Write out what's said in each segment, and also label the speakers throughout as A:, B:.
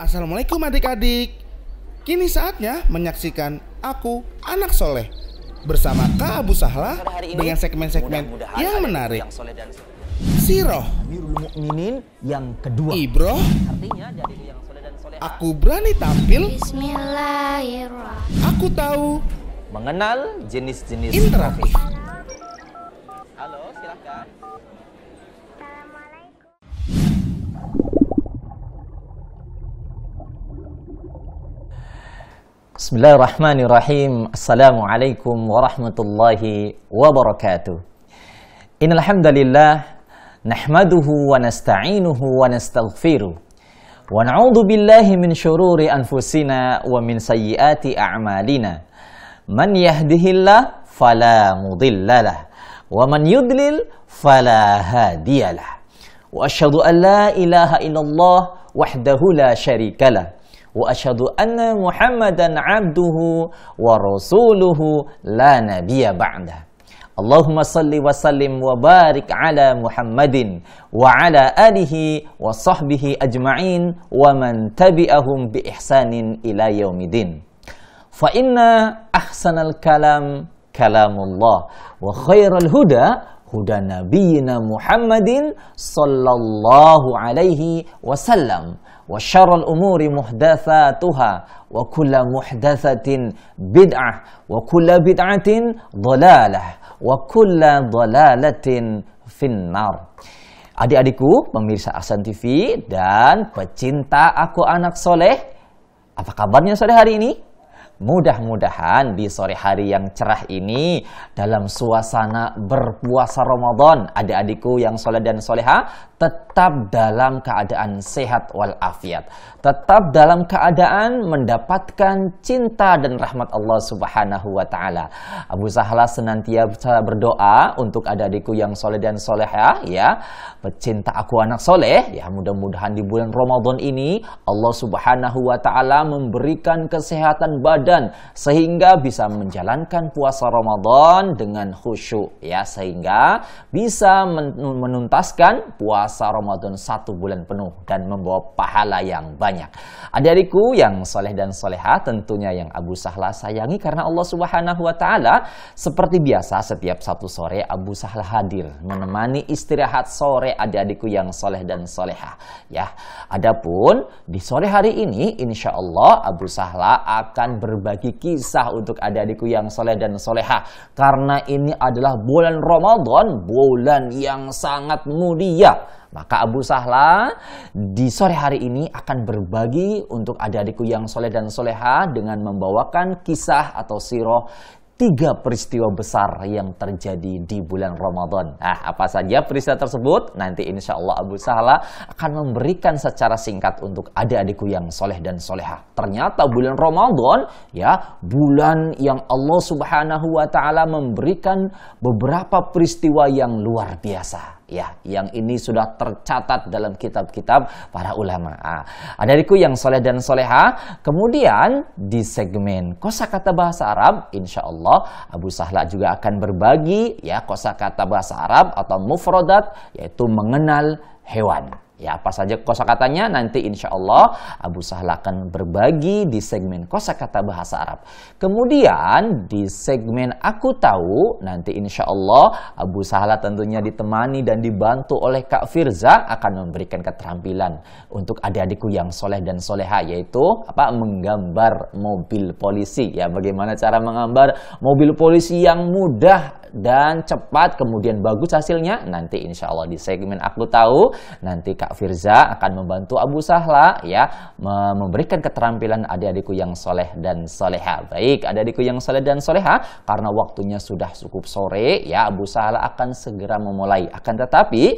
A: Assalamualaikum adik-adik. Kini saatnya menyaksikan Aku Anak Soleh bersama Kak Abu Sahla dengan segmen-segmen yang menarik. Siroh,
B: Amirul Mukminin yang kedua.
A: Ibroh,
B: Artinya dari yang soleh dan soleha.
A: Aku Berani Tampil,
C: Bismillahirrahmanirrahim.
A: Aku Tahu,
B: Mengenal jenis-jenis
A: Interaktif.
B: Halo, silakan. Bismillahirrahmanirrahim. Assalamualaikum warahmatullahi wabarakatuh. Innal hamdalillah nahmaduhu wa nasta'inuhu wa nastaghfiruh. Wa na'udzu billahi min syururi anfusina wa min sayyiati a'malina. Man yahdihillah fala mudhillalah wa man yudlil fala hadiyalah. Wa asyhadu an la ilaha illallah wahdahu la syarikalah. Wa asyhadu anna Muhammadan abduhu wa rasuluhu la nabiyya ba'dah. Allahumma salli wa sallim wa barik ala Muhammadin wa ala alihi wa sahbihi ajma'in wa man tabi'ahum bi ihsanin ila yaumidin. Fa inna ahsanal kalam kalamullah wa khairal huda huda nabiyyina Muhammadin sallallahu alaihi wasallam. Wa syarrul umuri muhdatsatuha wa kullu muhdatsatin bid'ah wa kullu bid'atin dhalalah wa kullu dhalalatin finnar. Adik-adikku pemirsa Ahsan TV dan pecinta Aku Anak Soleh, apa kabarnya sore hari ini? Mudah-mudahan di sore hari yang cerah ini dalam suasana berpuasa Ramadan, adik-adikku yang soleh dan soleha tetap dalam keadaan sehat walafiat, tetap dalam keadaan mendapatkan cinta dan rahmat Allah Subhanahu wa taala. Abu Sahla senantiasa berdoa untuk adik-adikku yang soleh dan soleha, ya, pecinta Aku Anak Soleh, ya, mudah-mudahan di bulan Ramadan ini Allah Subhanahu wa taala memberikan kesehatan badan sehingga bisa menjalankan puasa Ramadan dengan khusyuk, ya, sehingga bisa menuntaskan puasa Ramadan 1 bulan penuh dan membawa pahala yang banyak. Adik-adikku yang soleh dan soleha tentunya yang Abu Sahla sayangi karena Allah Subhanahu wa taala, seperti biasa setiap Sabtu sore Abu Sahla hadir menemani istirahat sore adik-adikku yang soleh dan soleha, ya. Adapun di sore hari ini insya Allah Abu Sahla akan berbagi kisah untuk adik-adikku yang soleh dan soleha karena ini adalah bulan Ramadan, bulan yang sangat mulia. Maka Abu Sahla di sore hari ini akan berbagi untuk adik-adikku yang soleh dan soleha dengan membawakan kisah atau sirah 3 peristiwa besar yang terjadi di bulan Ramadan. Nah, apa saja peristiwa tersebut? Nanti insya Allah Abu Sahla akan memberikan secara singkat untuk adik-adikku yang soleh dan soleha. Ternyata bulan Ramadan, ya, bulan yang Allah Subhanahu wa taala memberikan beberapa peristiwa yang luar biasa. Ya, yang ini sudah tercatat dalam kitab-kitab para ulama. Adik-adikku yang soleh dan soleha, kemudian di segmen kosakata bahasa Arab, insya Allah Abu Sahla juga akan berbagi, ya, kosakata bahasa Arab atau mufradat, yaitu mengenal hewan. Ya, apa saja kosakatanya nanti insya Allah Abu Sahla akan berbagi di segmen kosakata bahasa Arab. Kemudian di segmen Aku Tahu nanti insya Allah Abu Sahla tentunya ditemani dan dibantu oleh Kak Firza akan memberikan keterampilan untuk adik-adikku yang soleh dan soleha, yaitu apa, menggambar mobil polisi. Ya, bagaimana cara menggambar mobil polisi yang mudah dan cepat kemudian bagus hasilnya, nanti insya Allah di segmen Aku Tahu nanti Kak Firza akan membantu Abu Sahla, ya, memberikan keterampilan adik-adikku yang soleh dan soleha. Baik, adik-adikku yang soleh dan soleha, karena waktunya sudah cukup sore, ya, Abu Sahla akan segera memulai. Akan tetapi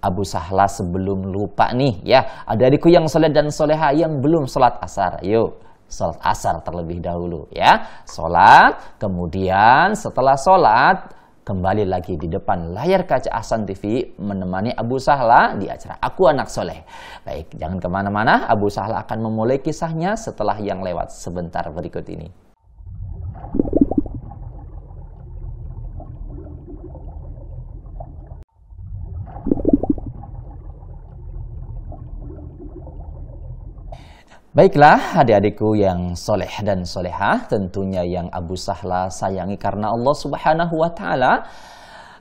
B: Abu Sahla sebelum lupa nih, ya, adik-adikku yang soleh dan soleha yang belum sholat asar, yuk sholat asar terlebih dahulu, ya. Sholat, kemudian setelah sholat kembali lagi di depan layar kaca Ahsan TV menemani Abu Sahla di acara Aku Anak Soleh. Baik, jangan kemana-mana, Abu Sahla akan memulai kisahnya setelah yang lewat sebentar berikut ini. Baiklah adik-adikku yang soleh dan solehah, tentunya yang Abu Sahla sayangi karena Allah Subhanahu wa Ta'ala.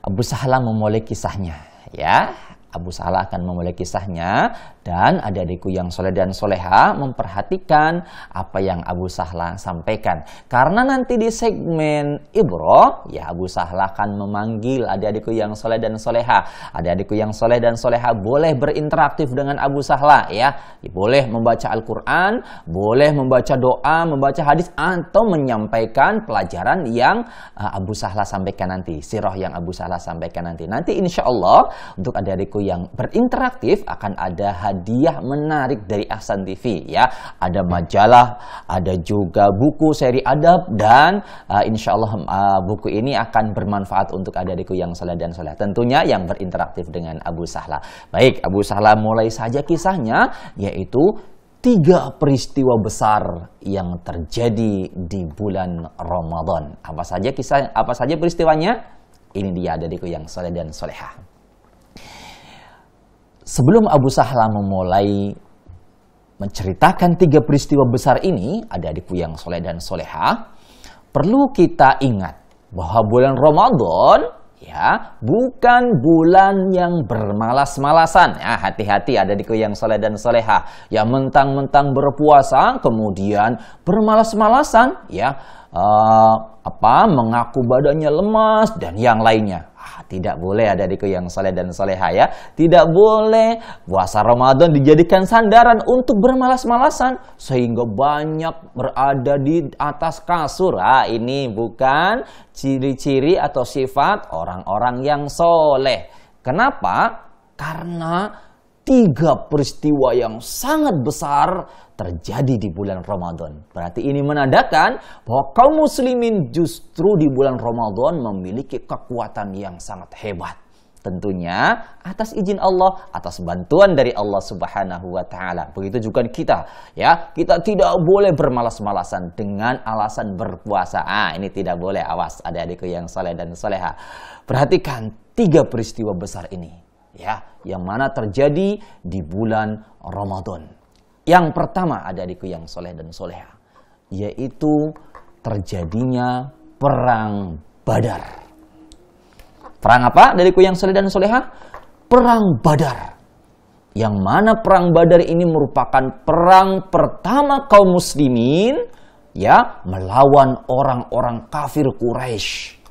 B: Abu Sahla memulai kisahnya, ya. Abu Sahla akan memulai kisahnya, dan adik-adikku yang soleh dan soleha memperhatikan apa yang Abu Sahla sampaikan. Karena nanti di segmen Ibro, ya Abu Sahla akan memanggil adik-adikku yang soleh dan soleha. Adik-adikku yang soleh dan soleha boleh berinteraktif dengan Abu Sahla, ya. Boleh membaca Al-Quran, boleh membaca doa, membaca hadis, atau menyampaikan pelajaran yang Abu Sahla sampaikan nanti, sirah yang Abu Sahla sampaikan nanti. Nanti insya Allah untuk adik-adikku yang berinteraktif akan ada hadiah menarik dari Ahsan TV, ya. Ada majalah, ada juga buku seri adab, dan insya Allah buku ini akan bermanfaat untuk adik-adikku yang soleh dan soleh. Tentunya yang berinteraktif dengan Abu Sahla. Baik, Abu Sahla mulai saja kisahnya, yaitu 3 peristiwa besar yang terjadi di bulan Ramadan. Apa saja peristiwanya? Ini dia adik-adikku yang soleh dan solehah. Sebelum Abu Sahla memulai menceritakan 3 peristiwa besar ini, adik-adikku yang soleh dan soleha, perlu kita ingat bahwa bulan Ramadan, ya, bukan bulan yang bermalas-malasan. Ya, hati-hati adik-adikku yang soleh dan soleha, ya, mentang-mentang berpuasa kemudian bermalas-malasan, ya, mengaku badannya lemas dan yang lainnya. Tidak boleh adik-adikku yang soleh dan soleha, ya. Tidak boleh puasa Ramadan dijadikan sandaran untuk bermalas-malasan sehingga banyak berada di atas kasur. Ini bukan ciri-ciri atau sifat orang-orang yang soleh. Kenapa? Karena 3 peristiwa yang sangat besar terjadi di bulan Ramadan. Berarti ini menandakan bahwa kaum muslimin justru di bulan Ramadan memiliki kekuatan yang sangat hebat. Tentunya atas izin Allah, atas bantuan dari Allah Subhanahu wa Ta'ala. Begitu juga kita, ya. Kita tidak boleh bermalas-malasan dengan alasan berpuasa. Ini tidak boleh, awas adik-adikku yang soleh dan soleha. Perhatikan 3 peristiwa besar ini, ya, yang mana terjadi di bulan Ramadan. Yang pertama adik-adikku yang soleh dan soleha, yaitu terjadinya perang Badar. Perang apa adik-adikku yang soleh dan soleha? Perang Badar. Yang mana perang Badar ini merupakan perang pertama kaum muslimin, ya, melawan orang-orang kafir Quraisy.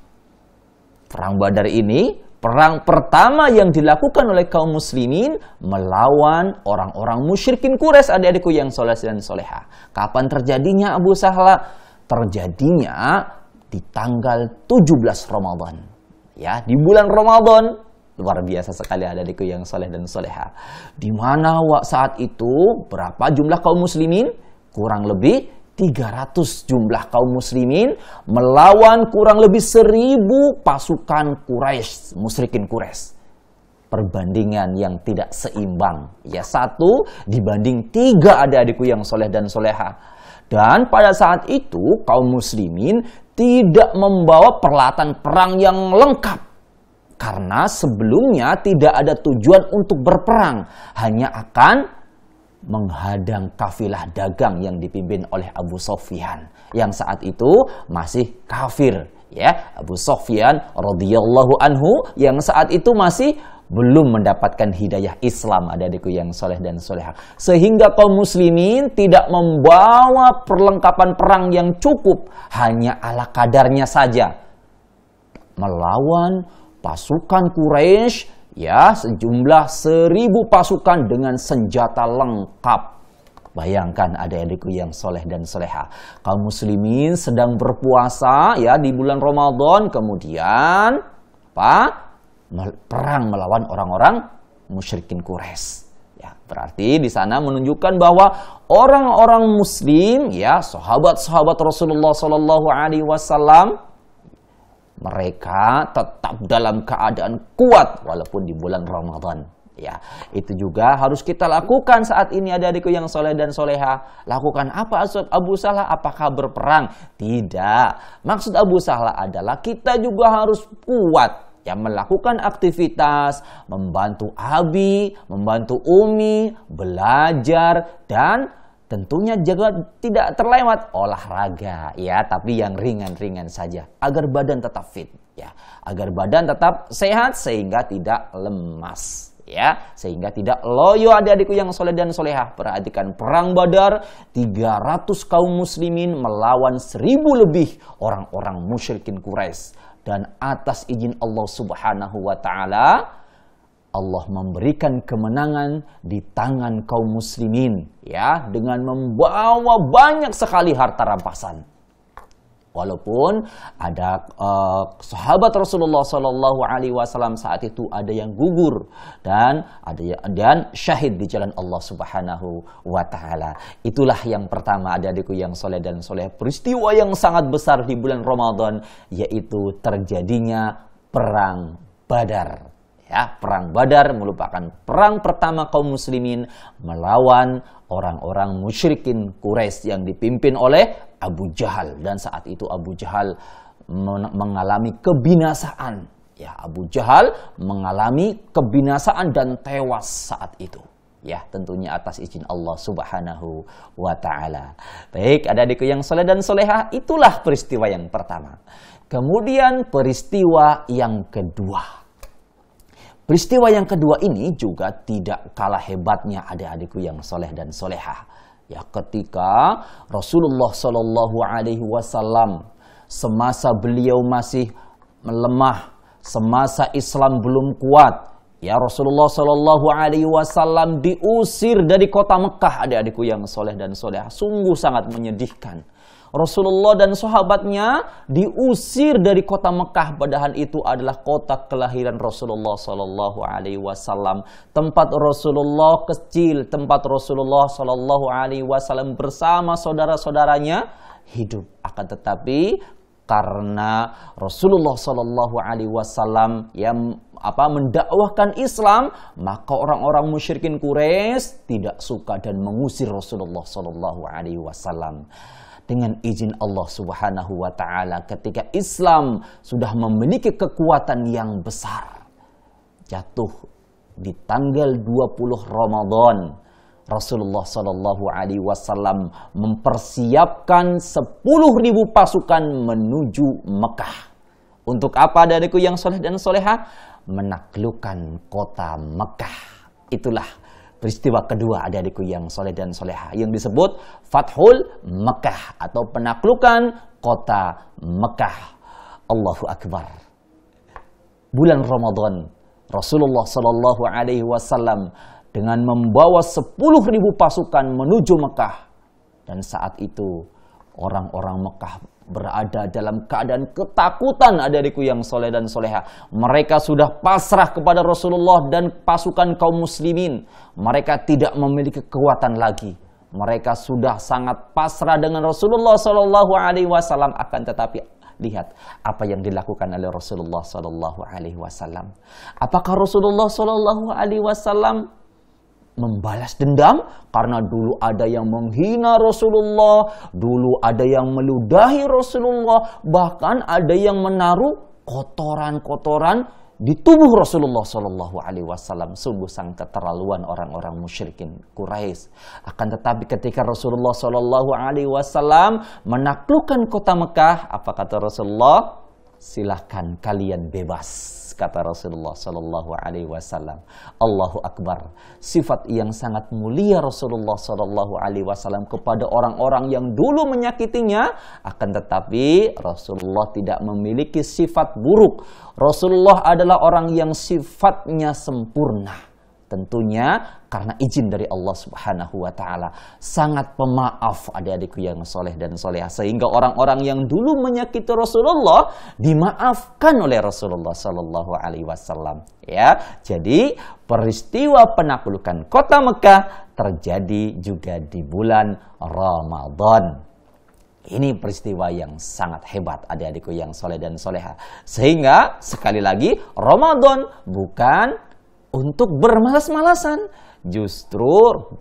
B: Perang Badar ini perang pertama yang dilakukan oleh kaum muslimin melawan orang-orang musyrikin Quraisy, adik-adikku yang soleh dan soleha. Kapan terjadinya Abu Sahla? Terjadinya di tanggal 17 Ramadan. Ya, di bulan Ramadan. Luar biasa sekali adik-adikku yang soleh dan soleha. Di mana saat itu berapa jumlah kaum muslimin? Kurang lebih 300 jumlah kaum muslimin melawan kurang lebih 1000 pasukan Quraisy, musyrikin Quraisy. Perbandingan yang tidak seimbang, ya, 1 dibanding 3 adik-adikku yang soleh dan soleha. Dan pada saat itu kaum muslimin tidak membawa peralatan perang yang lengkap. Karena sebelumnya tidak ada tujuan untuk berperang, hanya akan menghadang kafilah dagang yang dipimpin oleh Abu Sufyan yang saat itu masih kafir, ya. Abu Sufyan radhiyallahu anhu yang saat itu masih belum mendapatkan hidayah Islam, adik-adikku yang soleh dan soleha, sehingga kaum muslimin tidak membawa perlengkapan perang yang cukup, hanya ala kadarnya saja melawan pasukan Quraisy, ya, sejumlah 1000 pasukan dengan senjata lengkap. Bayangkan adik-adikku yang soleh dan soleha, kaum muslimin sedang berpuasa, ya, di bulan Ramadan, kemudian perang melawan orang-orang musyrikin Quraisy. Ya, berarti di sana menunjukkan bahwa orang-orang muslim, ya, sahabat-sahabat Rasulullah Shallallahu Alaihi Wasallam, mereka tetap dalam keadaan kuat walaupun di bulan Ramadan. Ya, itu juga harus kita lakukan saat ini adik-adikku yang soleh dan soleha. Lakukan apa Abu Sahla? Apakah berperang? Tidak. Maksud Abu Sahla adalah kita juga harus kuat, ya, melakukan aktivitas, membantu abi, membantu umi, belajar, dan Tentunya juga tidak terlewat olahraga ya, tapi yang ringan-ringan saja agar badan tetap fit ya, agar badan tetap sehat sehingga tidak lemas ya, sehingga tidak loyo. Adik-adikku yang soleh dan solehah, perhatikan perang Badar, 300 kaum muslimin melawan 1000 lebih orang-orang musyrikin Quraisy, dan atas izin Allah Subhanahu wa taala Allah memberikan kemenangan di tangan kaum muslimin ya, dengan membawa banyak sekali harta rampasan. Walaupun ada sahabat Rasulullah Shallallahu Alaihi Wasallam saat itu ada yang gugur dan syahid di jalan Allah Subhanahu Wa Taala. Itulah yang pertama, adik-adikku yang soleh dan soleh, peristiwa yang sangat besar di bulan Ramadan, yaitu terjadinya perang Badar. Ya, perang Badar merupakan perang pertama kaum muslimin melawan orang-orang musyrikin Quraisy yang dipimpin oleh Abu Jahal, dan saat itu Abu Jahal mengalami kebinasaan. Ya, Abu Jahal mengalami kebinasaan dan tewas saat itu. Ya, tentunya atas izin Allah Subhanahu wa taala. Baik, adik-adikku yang soleh dan solehah, itulah peristiwa yang pertama. Kemudian peristiwa yang kedua. Peristiwa yang kedua ini juga tidak kalah hebatnya, adik-adikku yang soleh dan solehah. Ya, ketika Rasulullah Shallallahu Alaihi Wasallam semasa beliau masih melemah, semasa Islam belum kuat, ya, Rasulullah Shallallahu Alaihi Wasallam diusir dari kota Mekah, adik-adikku yang soleh dan solehah. Sungguh sangat menyedihkan. Rasulullah dan sahabatnya diusir dari kota Mekah, padahal itu adalah kota kelahiran Rasulullah Sallallahu Alaihi Wasallam, tempat Rasulullah kecil, tempat Rasulullah Sallallahu Alaihi Wasallam bersama saudara-saudaranya hidup. Akan tetapi karena Rasulullah Sallallahu Alaihi Wasallam yang mendakwahkan Islam, maka orang-orang musyrikin Quraisy tidak suka dan mengusir Rasulullah Sallallahu Alaihi Wasallam. Dengan izin Allah Subhanahu wa taala, ketika Islam sudah memiliki kekuatan yang besar, jatuh di tanggal 20 Ramadan, Rasulullah Shallallahu Alaihi Wasallam mempersiapkan 10.000 pasukan menuju Mekah. Untuk apa, adikku yang soleh dan solehah? Menaklukkan kota Mekah. Itulah peristiwa kedua, adik-adikku yang soleh dan soleha, yang disebut Fathul Mekah atau penaklukan kota Mekah. Allahu Akbar. Bulan Ramadan, Rasulullah Shallallahu Alaihi Wasallam dengan membawa 10.000 pasukan menuju Mekah, dan saat itu orang-orang Mekah berada dalam keadaan ketakutan, adik-adikku yang soleh dan soleha. Mereka sudah pasrah kepada Rasulullah dan pasukan kaum muslimin. Mereka tidak memiliki kekuatan lagi. Mereka sudah sangat pasrah dengan Rasulullah Sallallahu Alaihi Wasallam. Akan tetapi lihat apa yang dilakukan oleh Rasulullah Sallallahu Alaihi Wasallam. Apakah Rasulullah Sallallahu Alaihi Wasallam membalas dendam? Karena dulu ada yang menghina Rasulullah, dulu ada yang meludahi Rasulullah, bahkan ada yang menaruh kotoran-kotoran di tubuh Rasulullah Shallallahu Alaihi Wasallam. Sungguh sangat keterlaluan orang-orang musyrikin Quraisy. Akan tetapi ketika Rasulullah Shallallahu Alaihi Wasallam menaklukkan kota Mekah, apa kata Rasulullah? Silahkan kalian bebas, kata Rasulullah Sallallahu Alaihi Wasallam. Allahu Akbar. Sifat yang sangat mulia Rasulullah Sallallahu Alaihi Wasallam kepada orang-orang yang dulu menyakitinya. Akan tetapi Rasulullah tidak memiliki sifat buruk. Rasulullah adalah orang yang sifatnya sempurna. Tentunya karena izin dari Allah Subhanahu wa taala. Sangat pemaaf, adik-adikku yang soleh dan solehah, sehingga orang-orang yang dulu menyakiti Rasulullah dimaafkan oleh Rasulullah Sallallahu Alaihi Wasallam. Ya, jadi peristiwa penaklukan kota Mekah terjadi juga di bulan Ramadan. Ini peristiwa yang sangat hebat, adik-adikku yang soleh dan soleha. Sehingga sekali lagi Ramadan bukan untuk bermalas-malasan. Justru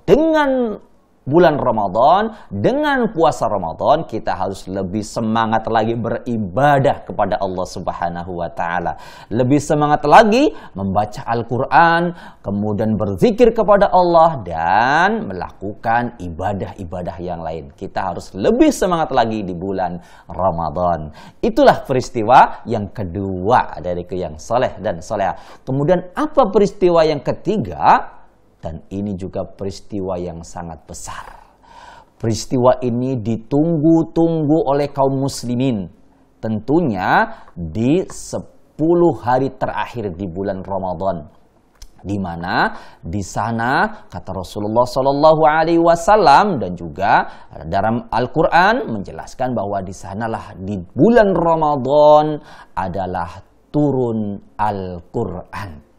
B: dengan bulan Ramadan, dengan puasa Ramadan kita harus lebih semangat lagi beribadah kepada Allah Subhanahu wa taala. Lebih semangat lagi membaca Al-Qur'an, kemudian berzikir kepada Allah dan melakukan ibadah-ibadah yang lain. Kita harus lebih semangat lagi di bulan Ramadan. Itulah peristiwa yang kedua dariku yang soleh dan soleha. Kemudian apa peristiwa yang ketiga? Dan ini juga peristiwa yang sangat besar. Peristiwa ini ditunggu-tunggu oleh kaum muslimin. Tentunya di 10 hari terakhir di bulan Ramadan. Di mana di sana kata Rasulullah Shallallahu Alaihi Wasallam dan juga dalam Al-Quran menjelaskan bahwa di sanalah di bulan Ramadan adalah turun Al-Quran.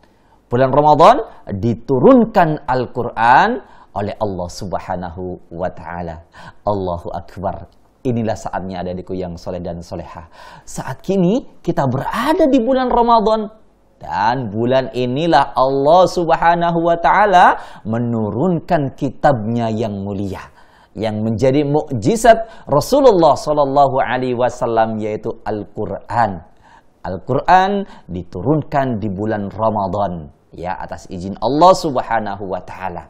B: Bulan Ramadan diturunkan Al-Quran oleh Allah Subhanahu wa ta'ala. Allahu Akbar. Inilah saatnya adikku yang soleh dan soleha. Saat kini kita berada di bulan Ramadan. Dan bulan inilah Allah Subhanahu wa ta'ala menurunkan kitabnya yang mulia. Yang menjadi mukjizat Rasulullah Sallallahu Alaihi Wasallam yaitu Al-Quran. Al-Quran diturunkan di bulan Ramadan. Ya, atas izin Allah Subhanahu wa taala.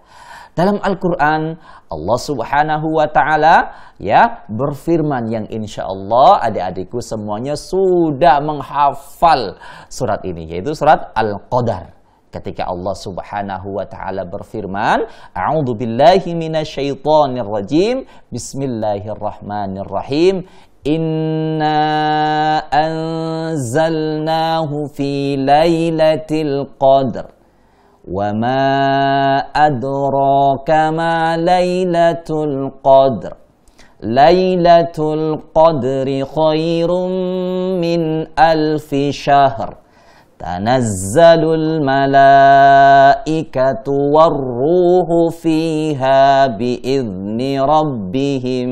B: Dalam Al-Quran Allah Subhanahu wa taala ya berfirman yang insya Allah adik-adikku semuanya sudah menghafal surat ini, yaitu surat Al-Qadar. Ketika Allah Subhanahu wa taala berfirman, A'udzu billahi minasyaitonir rajim. Bismillahirrahmanirrahim. Inna anzalnahu fi lailatul qadr wa ma adraka ma lailatul qadr lailatul qadri khairum min alfi syahr tanazzalul malaikatu warruhu fiha biizni rabbihim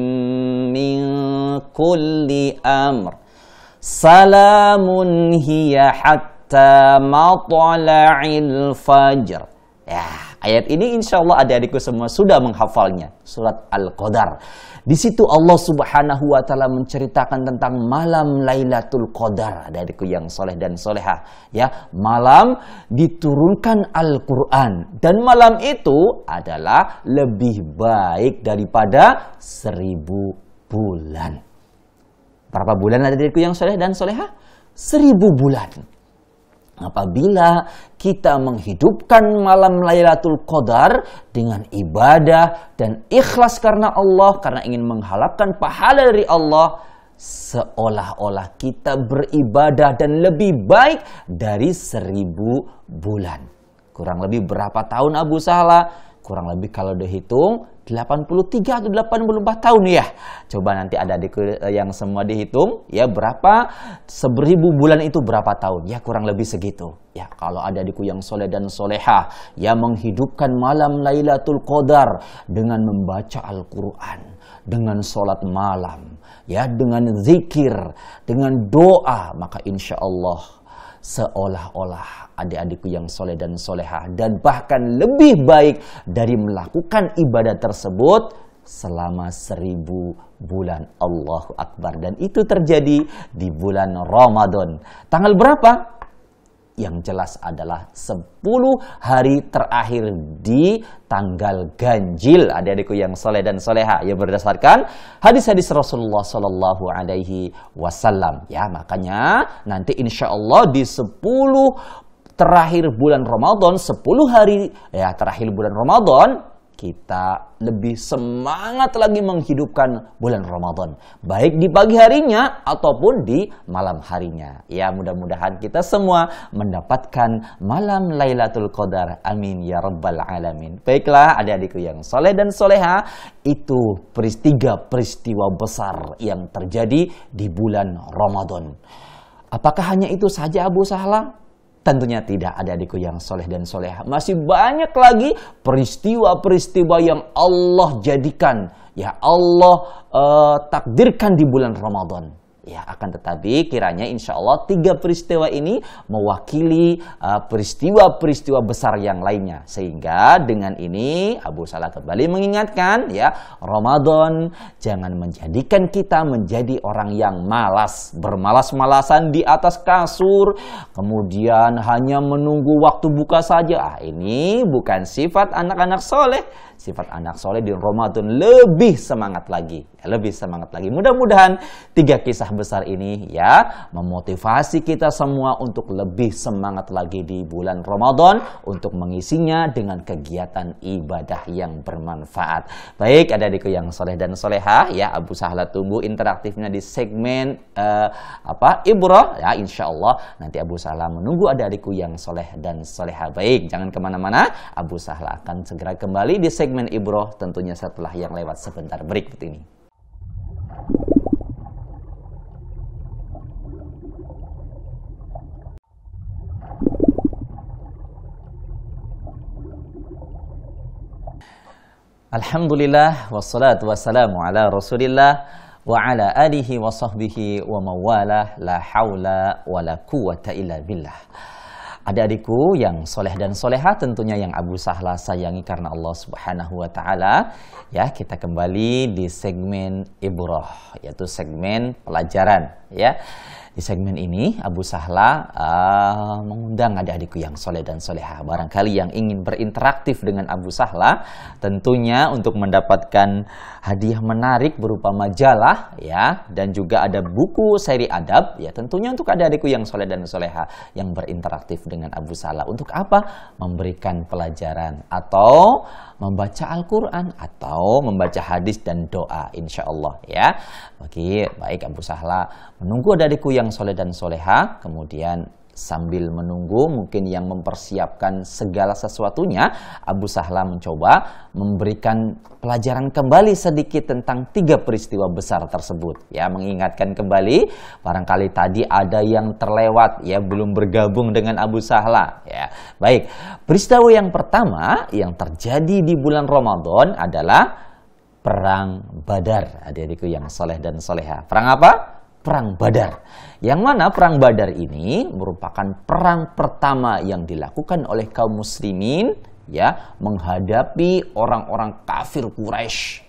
B: min kulli amr salamun hiya hatta matla'il fajr. Ya, ayat ini insya Allah adik-adikku semua sudah menghafalnya, surat Al-Qadar. Di situ Allah Subhanahu wa taala menceritakan tentang malam Lailatul Qadar, adik-adikku yang soleh dan soleha. Ya, malam diturunkan Al-Quran dan malam itu adalah lebih baik daripada 1000 bulan. Berapa bulan adik-adikku yang soleh dan soleha? 1000 bulan. Apabila kita menghidupkan malam Lailatul Qadar dengan ibadah dan ikhlas karena Allah, karena ingin mengharapkan pahala dari Allah, seolah-olah kita beribadah dan lebih baik dari 1000 bulan. Kurang lebih berapa tahun Abu Sahla? Kurang lebih kalau dihitung 83 atau 84 tahun ya. Coba nanti ada yang semua dihitung ya, berapa 1000 bulan itu berapa tahun? Ya kurang lebih segitu. Ya kalau ada adikku yang soleh dan soleha yang menghidupkan malam Lailatul Qadar dengan membaca Al-Quran, dengan sholat malam, ya dengan zikir, dengan doa, maka insya Allah seolah-olah adik-adikku yang soleh dan soleha dan bahkan lebih baik dari melakukan ibadah tersebut selama 1000 bulan. Allahu Akbar. Dan itu terjadi di bulan Ramadan. Tanggal berapa? Yang jelas adalah 10 hari terakhir di tanggal ganjil, adik-adikku yang soleh dan soleha, ya berdasarkan hadis-hadis Rasulullah Sallallahu Alaihi Wasallam. Ya makanya nanti insya Allah di 10 terakhir bulan Ramadan, 10 hari ya terakhir bulan Ramadan, kita lebih semangat lagi menghidupkan bulan Ramadan. Baik di pagi harinya ataupun di malam harinya. Ya mudah-mudahan kita semua mendapatkan malam Lailatul Qadar. Amin ya rabbal alamin. Baiklah adik-adikku yang soleh dan soleha, itu tiga peristiwa besar yang terjadi di bulan Ramadan. Apakah hanya itu saja Abu Sahla? Tentunya tidak, adik-adikku yang soleh dan soleha. Masih banyak lagi peristiwa-peristiwa yang Allah jadikan, ya Allah takdirkan di bulan Ramadan. Ya, akan tetapi kiranya insya Allah 3 peristiwa ini mewakili peristiwa-peristiwa besar yang lainnya. Sehingga dengan ini Abu Salah kembali mengingatkan, ya, Ramadan jangan menjadikan kita menjadi orang yang malas, bermalas-malasan di atas kasur, kemudian hanya menunggu waktu buka saja. Ini bukan sifat anak-anak soleh. Sifat anak soleh di Ramadan lebih semangat lagi, lebih semangat lagi. Mudah-mudahan 3 kisah besar ini ya memotivasi kita semua untuk lebih semangat lagi di bulan Ramadan untuk mengisinya dengan kegiatan ibadah yang bermanfaat. Baik, adik-adikku yang soleh dan solehah, ya, Abu Sahla tunggu interaktifnya di segmen Ibrah, ya, insya Allah nanti Abu Sahla menunggu adik-adikku yang soleh dan solehah. Baik, jangan kemana-mana, Abu Sahla akan segera kembali di segmen Ibrah tentunya setelah yang lewat sebentar berikut ini. Alhamdulillah wassalatu wassalamu ala Rasulillah wa ala alihi wa sahbihi wa mawalah, la haula wa la quwata illa billah. Adik-adikku yang soleh dan soleha, tentunya yang Abu Sahla sayangi karena Allah Subhanahu wa Ta'ala, ya, kita kembali di segmen Ibrah, yaitu segmen pelajaran, ya. Di segmen ini Abu Sahla mengundang adik-adikku yang soleh dan soleha, barangkali yang ingin berinteraktif dengan Abu Sahla, tentunya untuk mendapatkan hadiah menarik berupa majalah, ya, dan juga ada buku seri adab, ya, tentunya untuk adik-adikku yang soleh dan soleha yang berinteraktif dengan Abu Sahla. Untuk apa? Memberikan pelajaran atau membaca Al-Quran atau membaca hadis dan doa, insya Allah, ya. Oke, baik, Abu Sahla menunggu adik-adikku yang soleh dan soleha, kemudian sambil menunggu mungkin yang mempersiapkan segala sesuatunya, Abu Sahla mencoba memberikan pelajaran kembali sedikit tentang 3 peristiwa besar tersebut, ya, mengingatkan kembali barangkali tadi ada yang terlewat, ya, belum bergabung dengan Abu Sahla, ya. Baik, peristiwa yang pertama yang terjadi di bulan Ramadan adalah Perang Badar, adik-adikku yang soleh dan soleha. Perang apa? Perang Badar. Yang mana Perang Badar ini merupakan perang pertama yang dilakukan oleh kaum muslimin, ya, menghadapi orang-orang kafir Quraisy.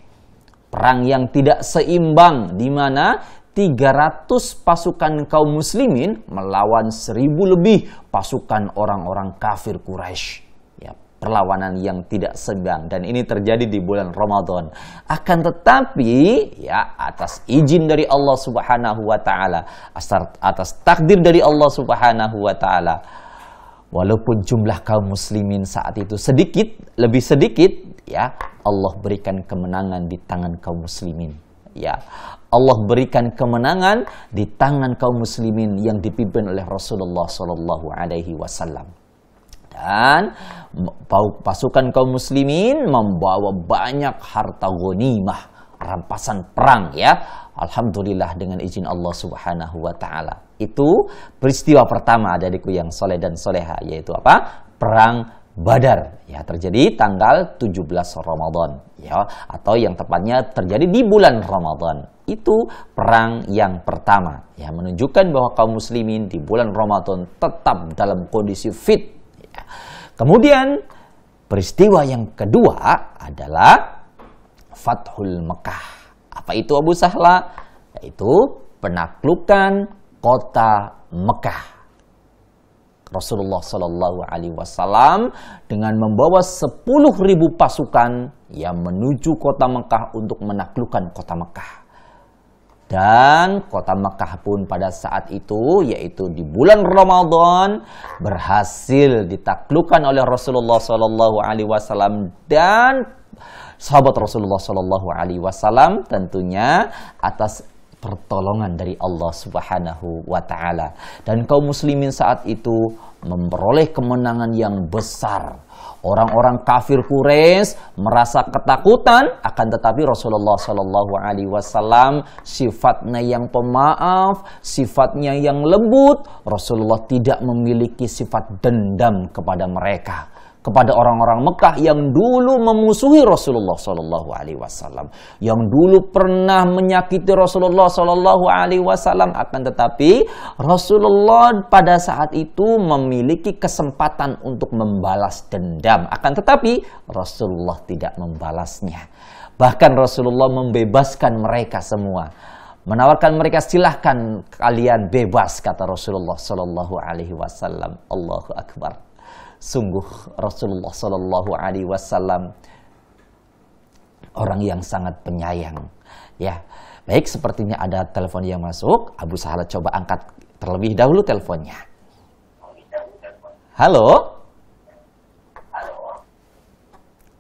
B: Perang yang tidak seimbang, di mana 300 pasukan kaum muslimin melawan 1000 lebih pasukan orang-orang kafir Quraisy. Ya, perlawanan yang tidak seimbang, dan ini terjadi di bulan Ramadan. Akan tetapi, ya, atas izin dari Allah Subhanahu wa Ta'ala, atas takdir dari Allah Subhanahu wa Ta'ala, walaupun jumlah kaum muslimin saat itu sedikit, lebih sedikit, ya, Allah berikan kemenangan di tangan kaum muslimin. Ya, Allah berikan kemenangan di tangan kaum muslimin yang dipimpin oleh Rasulullah Shallallahu Alaihi Wasallam. Dan pasukan kaum muslimin membawa banyak harta ghanimah, rampasan perang, ya. Alhamdulillah dengan izin Allah Subhanahu wa Ta'ala. Itu peristiwa pertama adikku yang soleh dan soleha, yaitu apa? Perang Badar, ya, terjadi tanggal 17 Ramadan, ya, atau yang tepatnya terjadi di bulan Ramadan. Itu perang yang pertama, ya, menunjukkan bahwa kaum muslimin di bulan Ramadan tetap dalam kondisi fit. Kemudian peristiwa yang kedua adalah Fathul Mekah. Apa itu Abu Sahla? Yaitu penaklukan kota Mekah. Rasulullah Shallallahu Alaihi Wasallam dengan membawa 10.000 pasukan yang menuju kota Mekah untuk menaklukkan kota Mekah. Dan kota Mekah pun pada saat itu, yaitu di bulan Ramadan, berhasil ditaklukkan oleh Rasulullah Shallallahu Alaihi Wasallam dan sahabat Rasulullah Shallallahu Alaihi Wasallam, tentunya atas pertolongan dari Allah Subhanahu wa Ta'ala. Dan kaum muslimin saat itu memperoleh kemenangan yang besar. Orang-orang kafir Quraisy merasa ketakutan, akan tetapi Rasulullah Shallallahu Alaihi Wasallam sifatnya yang pemaaf, sifatnya yang lembut. Rasulullah tidak memiliki sifat dendam kepada mereka. kepada orang-orang Mekah yang dulu memusuhi Rasulullah Sallallahu Alaihi Wasallam, yang dulu pernah menyakiti Rasulullah Sallallahu Alaihi Wasallam. Akan tetapi Rasulullah pada saat itu memiliki kesempatan untuk membalas dendam. Akan tetapi Rasulullah tidak membalasnya. Bahkan Rasulullah membebaskan mereka semua, menawarkan mereka, silahkan kalian bebas, kata Rasulullah Sallallahu Alaihi Wasallam. Allahu Akbar. Sungguh Rasulullah Sallallahu Alaihi Wasallam orang yang sangat penyayang. Ya, baik, sepertinya ada telepon yang masuk. Abu Sahla coba angkat terlebih dahulu teleponnya. Halo,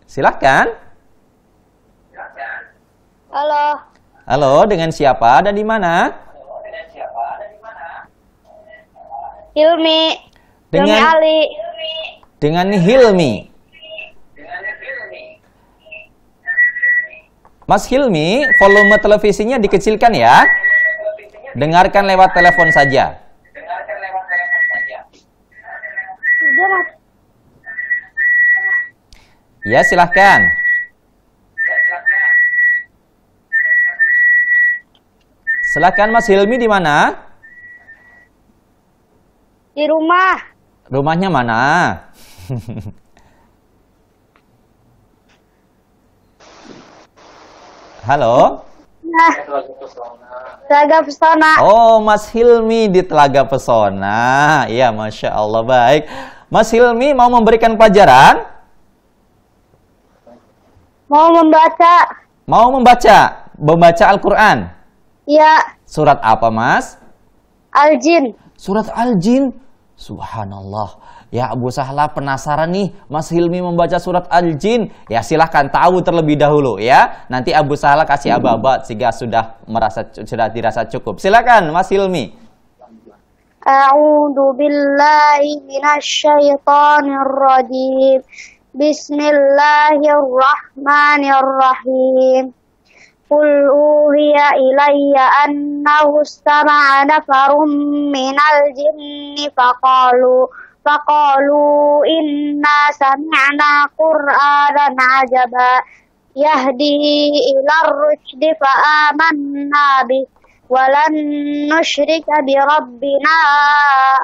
B: silakan.
C: Halo.
B: Halo, dengan siapa dan di mana?
C: Hilmi. Hilmi Ali.
B: Dengan Hilmi. Mas Hilmi, volume televisinya dikecilkan ya. Dengarkan lewat telepon saja.
C: Udah, Mas.
B: Ya, silahkan. Silahkan Mas Hilmi, di mana?
C: Di rumah.
B: Rumahnya mana? Halo?
C: Nah, Telaga Pesona.
B: Oh, Mas Hilmi di Telaga Pesona. Iya, Masya Allah, baik. Mas Hilmi mau memberikan pelajaran?
C: Mau membaca.
B: Mau membaca? Membaca Al-Quran?
C: Ya,
B: Surat apa, Mas?
C: Al-Jin.
B: Surat Al-Jin. Subhanallah. Ya, Abu Sahla penasaran nih, Mas Hilmi membaca surat Al-Jin. Ya, silahkan tahu terlebih dahulu ya. Nanti Abu Sahla kasih aba-aba sehingga sudah dirasa cukup. Silakan Mas Hilmi.
C: A'udzu billahi minasyaitonir rajim. Bismillahirrahmanirrahim. Qul uhiya ilayya annahu istama'a nafarum minal jinni faqalu inna sami'na qur'anan ajaba yahdi ilar rusydi fa'amanna bih walan nusyrika bi rabbina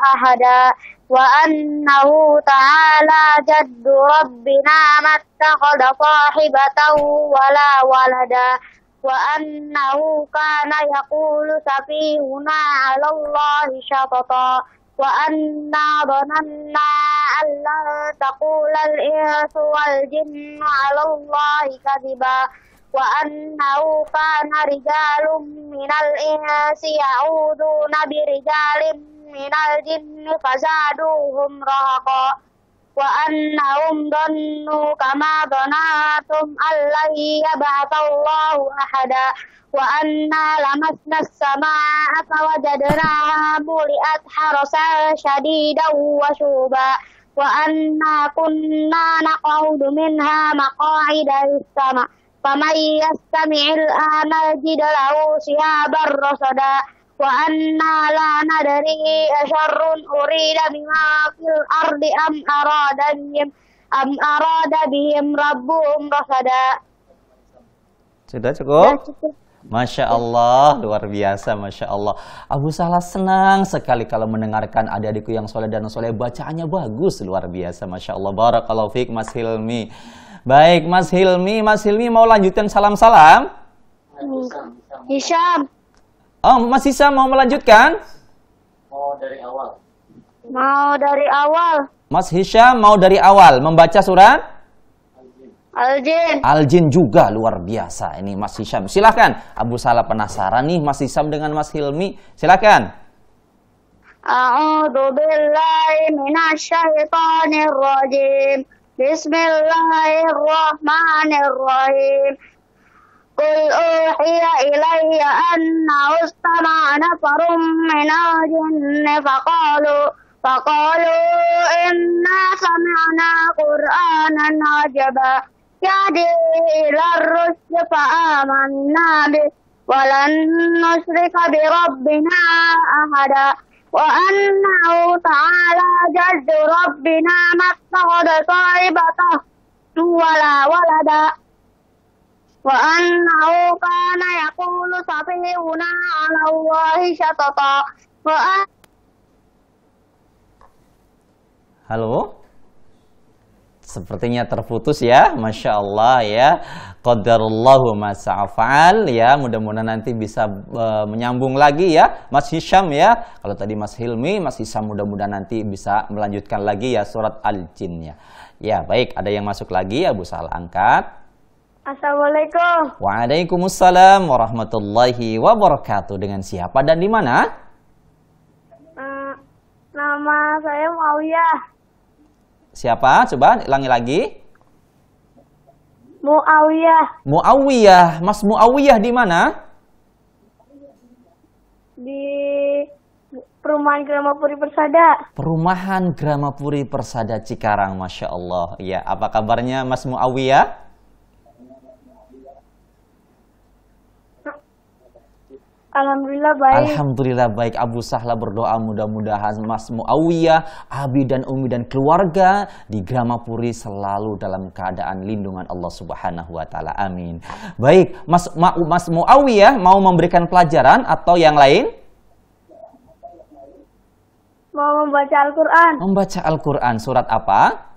C: ahada wa annahu ta'ala jaddu rabbina mattakhadha sahibatan wala walada wa annahu kana yaqulu safihuna 'ala Allahi syatata wa anna dhananna an la taqula al-insu wal jinnu 'ala Allahi kadhiba wa annahu kana rijalun minal insi ya'uduna bi rijalin minal jinni fazaduhum rahaqa wa annahum dhannu kama dhanatum allan yab'atsallahu ahada wa anna lamasna as-samaa'a fawajadnaha muli'at harasan shadidan wa syuba wa anna kunna naq'udu minha maq'ida lis-sama' faman yastami'il ana yajid lahu shihaban rasada wa anna la nadri asyarrun urida bima fil ardi am arada bihim rabbuhum rasada.
B: Sudah cukup? Masya Allah, luar biasa, Masya Allah. Abu Sahla senang sekali kalau mendengarkan adik-adikku yang soleh dan soleh. Bacaannya bagus, luar biasa, Masya Allah. Barakallahu fiik, Mas Hilmi. Baik, Mas Hilmi mau lanjutkan salam-salam?
C: Hisham.
B: Oh, Mas Hisham mau melanjutkan?
C: Mau dari awal.
B: Mas Hisham mau dari awal membaca surat
C: Al-Jin.
B: Al-Jin juga luar biasa ini Mas Hisham. Silakan. Abu Sahla penasaran nih Mas Hisham dengan Mas Hilmi. Silakan.
C: A'udzu billahi minasyaitonir rajim. Bismillahirrahmanirrahim. Qul uhiya ilayya annahu istama'a nafarun minal jinni faqalu inna sami'na qur'anan ajaba yahdi ilar rusydi fa'amanna bih walan nusyrika bi rabbina ahada wa annahu ta'ala jaddu rabbina mattakhadha sahibatan wala walada wa annahu kana yaqulu safihuna 'ala Allahi syatata
B: Halo? Sepertinya terputus ya, Masya Allah ya. Qadarullahu ma sa'afal ya. Mudah-mudahan nanti bisa menyambung lagi ya, Mas Hisham ya. Kalau tadi Mas Hilmi, Mas Hisham mudah-mudahan nanti bisa melanjutkan lagi ya surat Al-Jin ya. Ya baik, ada yang masuk lagi ya, Bu Sahla angkat.
C: Assalamualaikum.
B: Waalaikumsalam warahmatullahi wabarakatuh. Dengan siapa dan di mana?
C: Nama saya Muawiyah.
B: Siapa? Coba ulangi lagi.
C: Muawiyah.
B: Muawiyah. Mas Muawiyah di mana?
C: Di Perumahan Gramapuri Persada.
B: Perumahan Gramapuri Persada Cikarang, Masya Allah. Ya, apa kabarnya Mas Muawiyah?
C: Alhamdulillah baik.
B: Alhamdulillah baik. Abu Sahla berdoa mudah-mudahan Mas Muawiyah, Abi dan Umi dan keluarga di Gramapuri selalu dalam keadaan lindungan Allah Subhanahu wa taala. Amin. Baik, Mas Muawiyah mau memberikan pelajaran atau yang lain?
C: Mau membaca Al-Qur'an.
B: Membaca Al-Qur'an surat apa?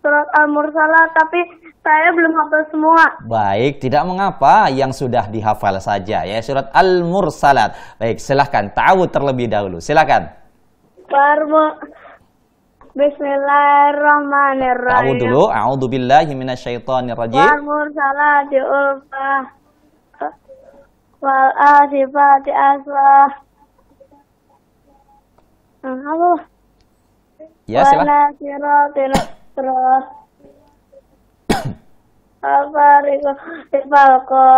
C: Surat Al-Mursalat, tapi saya belum hafal semua.
B: Baik, tidak mengapa, yang sudah dihafal saja ya, surat Al-Mursalat. Baik, silahkan ta'awudz terlebih dahulu. Silahkan.
C: Bismillahirrahmanirrahim.
B: Ta'awudz dulu. A'udzubillahi minasyaitonirrajim.
C: Wal mursalati urfa. Wal asifati aswa. Apa?
B: Ya, silahkan.
C: Wanasiratil asra. Al-fariqu ifalqo.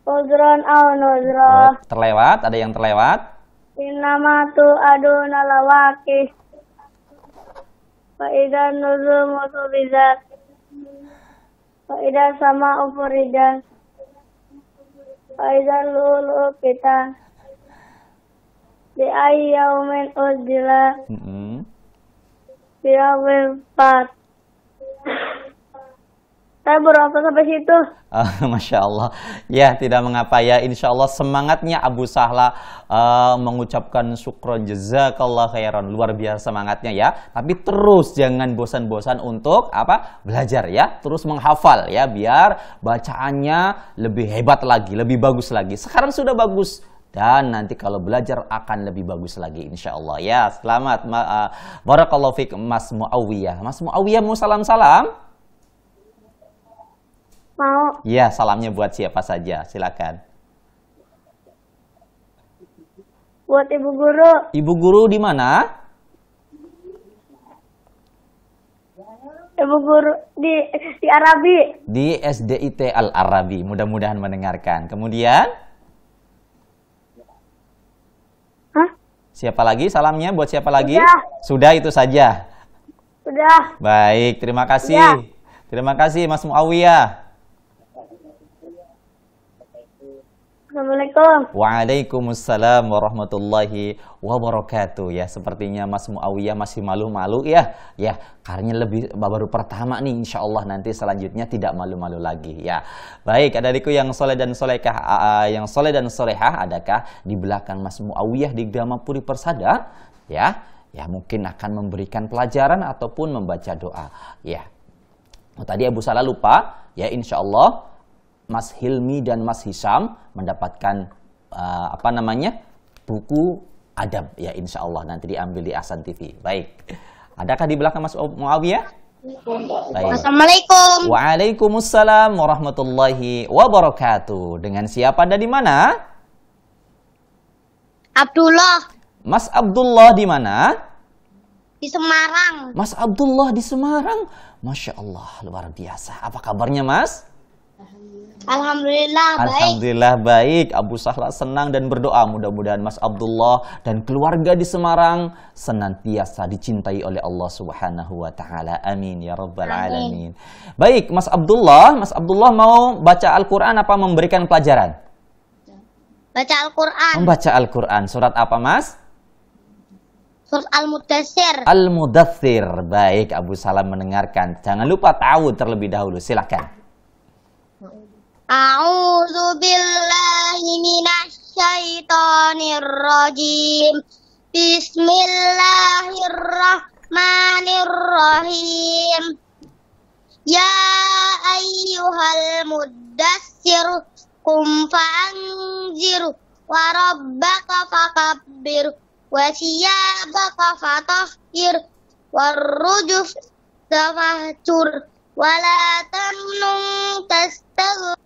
C: Udron au nudro.
B: Terlewat, ada yang terlewat.
C: Innamatu aduna lawaki. Fa'idan nuzumu subizat. Fa'idan sama ufuridan. Fa'idan lulu kita. Di ayyaumin uzdila. Di awil 4. Saya baru hafal sampai situ.
B: Masya Allah. Ya, tidak mengapa ya. Insya Allah semangatnya Abu Sahla mengucapkan syukron jazakallah khairan. Luar biasa semangatnya ya. Tapi terus jangan bosan-bosan untuk apa? Belajar ya. Terus menghafal ya. Biar bacaannya lebih hebat lagi, lebih bagus lagi. Sekarang sudah bagus. Dan nanti kalau belajar akan lebih bagus lagi insya Allah ya. Selamat. Barakallahu fiik Mas Muawiyah. Mas Muawiyah mau salam-salam?
C: Mau.
B: Ya, salamnya buat siapa saja? Silakan.
C: Buat ibu guru.
B: Ibu guru di mana?
C: Ibu guru di Arabi.
B: Di SDIT Al-Arabi. Mudah-mudahan mendengarkan. Kemudian?
C: Hah?
B: Siapa lagi salamnya? Buat siapa lagi?
C: Sudah.
B: Sudah itu saja.
C: Sudah.
B: Baik, terima kasih.
C: Ya.
B: Terima kasih Mas Muawiyah.
C: Assalamualaikum.
B: Waalaikumsalam warahmatullahi wabarakatuh. Ya, sepertinya Mas Muawiyah masih malu-malu ya. Ya, karena baru pertama nih, insya Allah nanti selanjutnya tidak malu-malu lagi ya. Baik, adikku yang soleh dan solehah, adakah di belakang Mas Muawiyah di Gramapuri Persada? Ya, mungkin akan memberikan pelajaran ataupun membaca doa. Ya, tadi Abu Sahla lupa ya, insya Allah Mas Hilmi dan Mas Hisham mendapatkan buku adab ya, insya Allah nanti diambil di Ahsan TV. Baik, adakah di belakang Mas Muawiyah? Baik.
C: Assalamualaikum.
B: Waalaikumsalam warahmatullahi wabarakatuh. Dengan siapa dan di mana?
C: Abdullah.
B: Mas Abdullah di mana?
C: Di Semarang.
B: Mas Abdullah di Semarang. Masya Allah, luar biasa. Apa kabarnya Mas?
C: Alhamdulillah baik.
B: Alhamdulillah baik. Abu Sahla senang dan berdoa mudah-mudahan Mas Abdullah dan keluarga di Semarang senantiasa dicintai oleh Allah Subhanahu wa taala. Amin ya rabbal alamin. Baik, Mas Abdullah mau baca Al-Qur'an apa memberikan pelajaran?
C: Baca Al-Quran.
B: Membaca Al-Quran. Surat apa, Mas?
C: Surat Al-Mudaththir.
B: Al-Mudaththir. Baik, Abu Salam mendengarkan. Jangan lupa tahu terlebih dahulu. Silakan.
C: A'udzu billahi minasyaitonir rajim. Bismillahirrahmanirrahim. Ya ayyuhal muddatsir qum fa'anzir wa rabbaka fakabbir wa thiyabaka fatahhir warrujuz fahjur wa la tamnun tastaghfir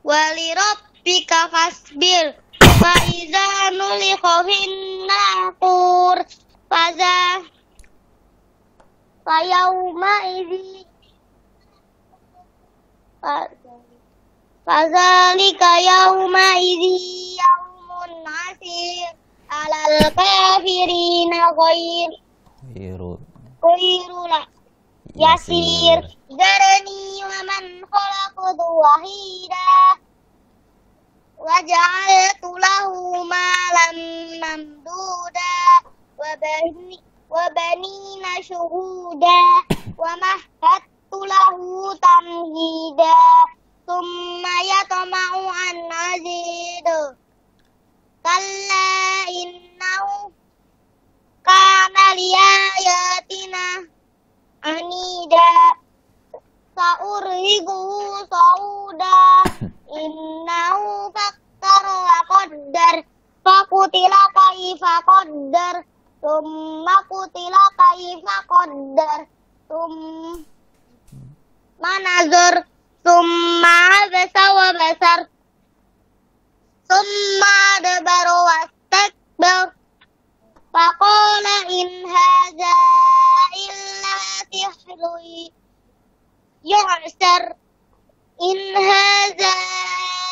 C: wa li rabbika fasbir fa idza nulikha fin naqur Fadzalika yauma idzi yaumun asir alal kafirina ghairu yasir zarani wa man khalaqtu wahida wa ja'altu lahu malan mamduda wa banina syuhuda wa mahhattu lahu tamhida thumma yatama'u an azidu kalla innahu kana liayatina anida sa'urhigu sa'uda innahu fakkar wa qaddar fakutila kaifa qaddar thumma kutila kaifa qaddar thumma nazar thumma abasa wa basar thumma adbara wastakbar faqala in hadza illa sihrun yu'sar in hadza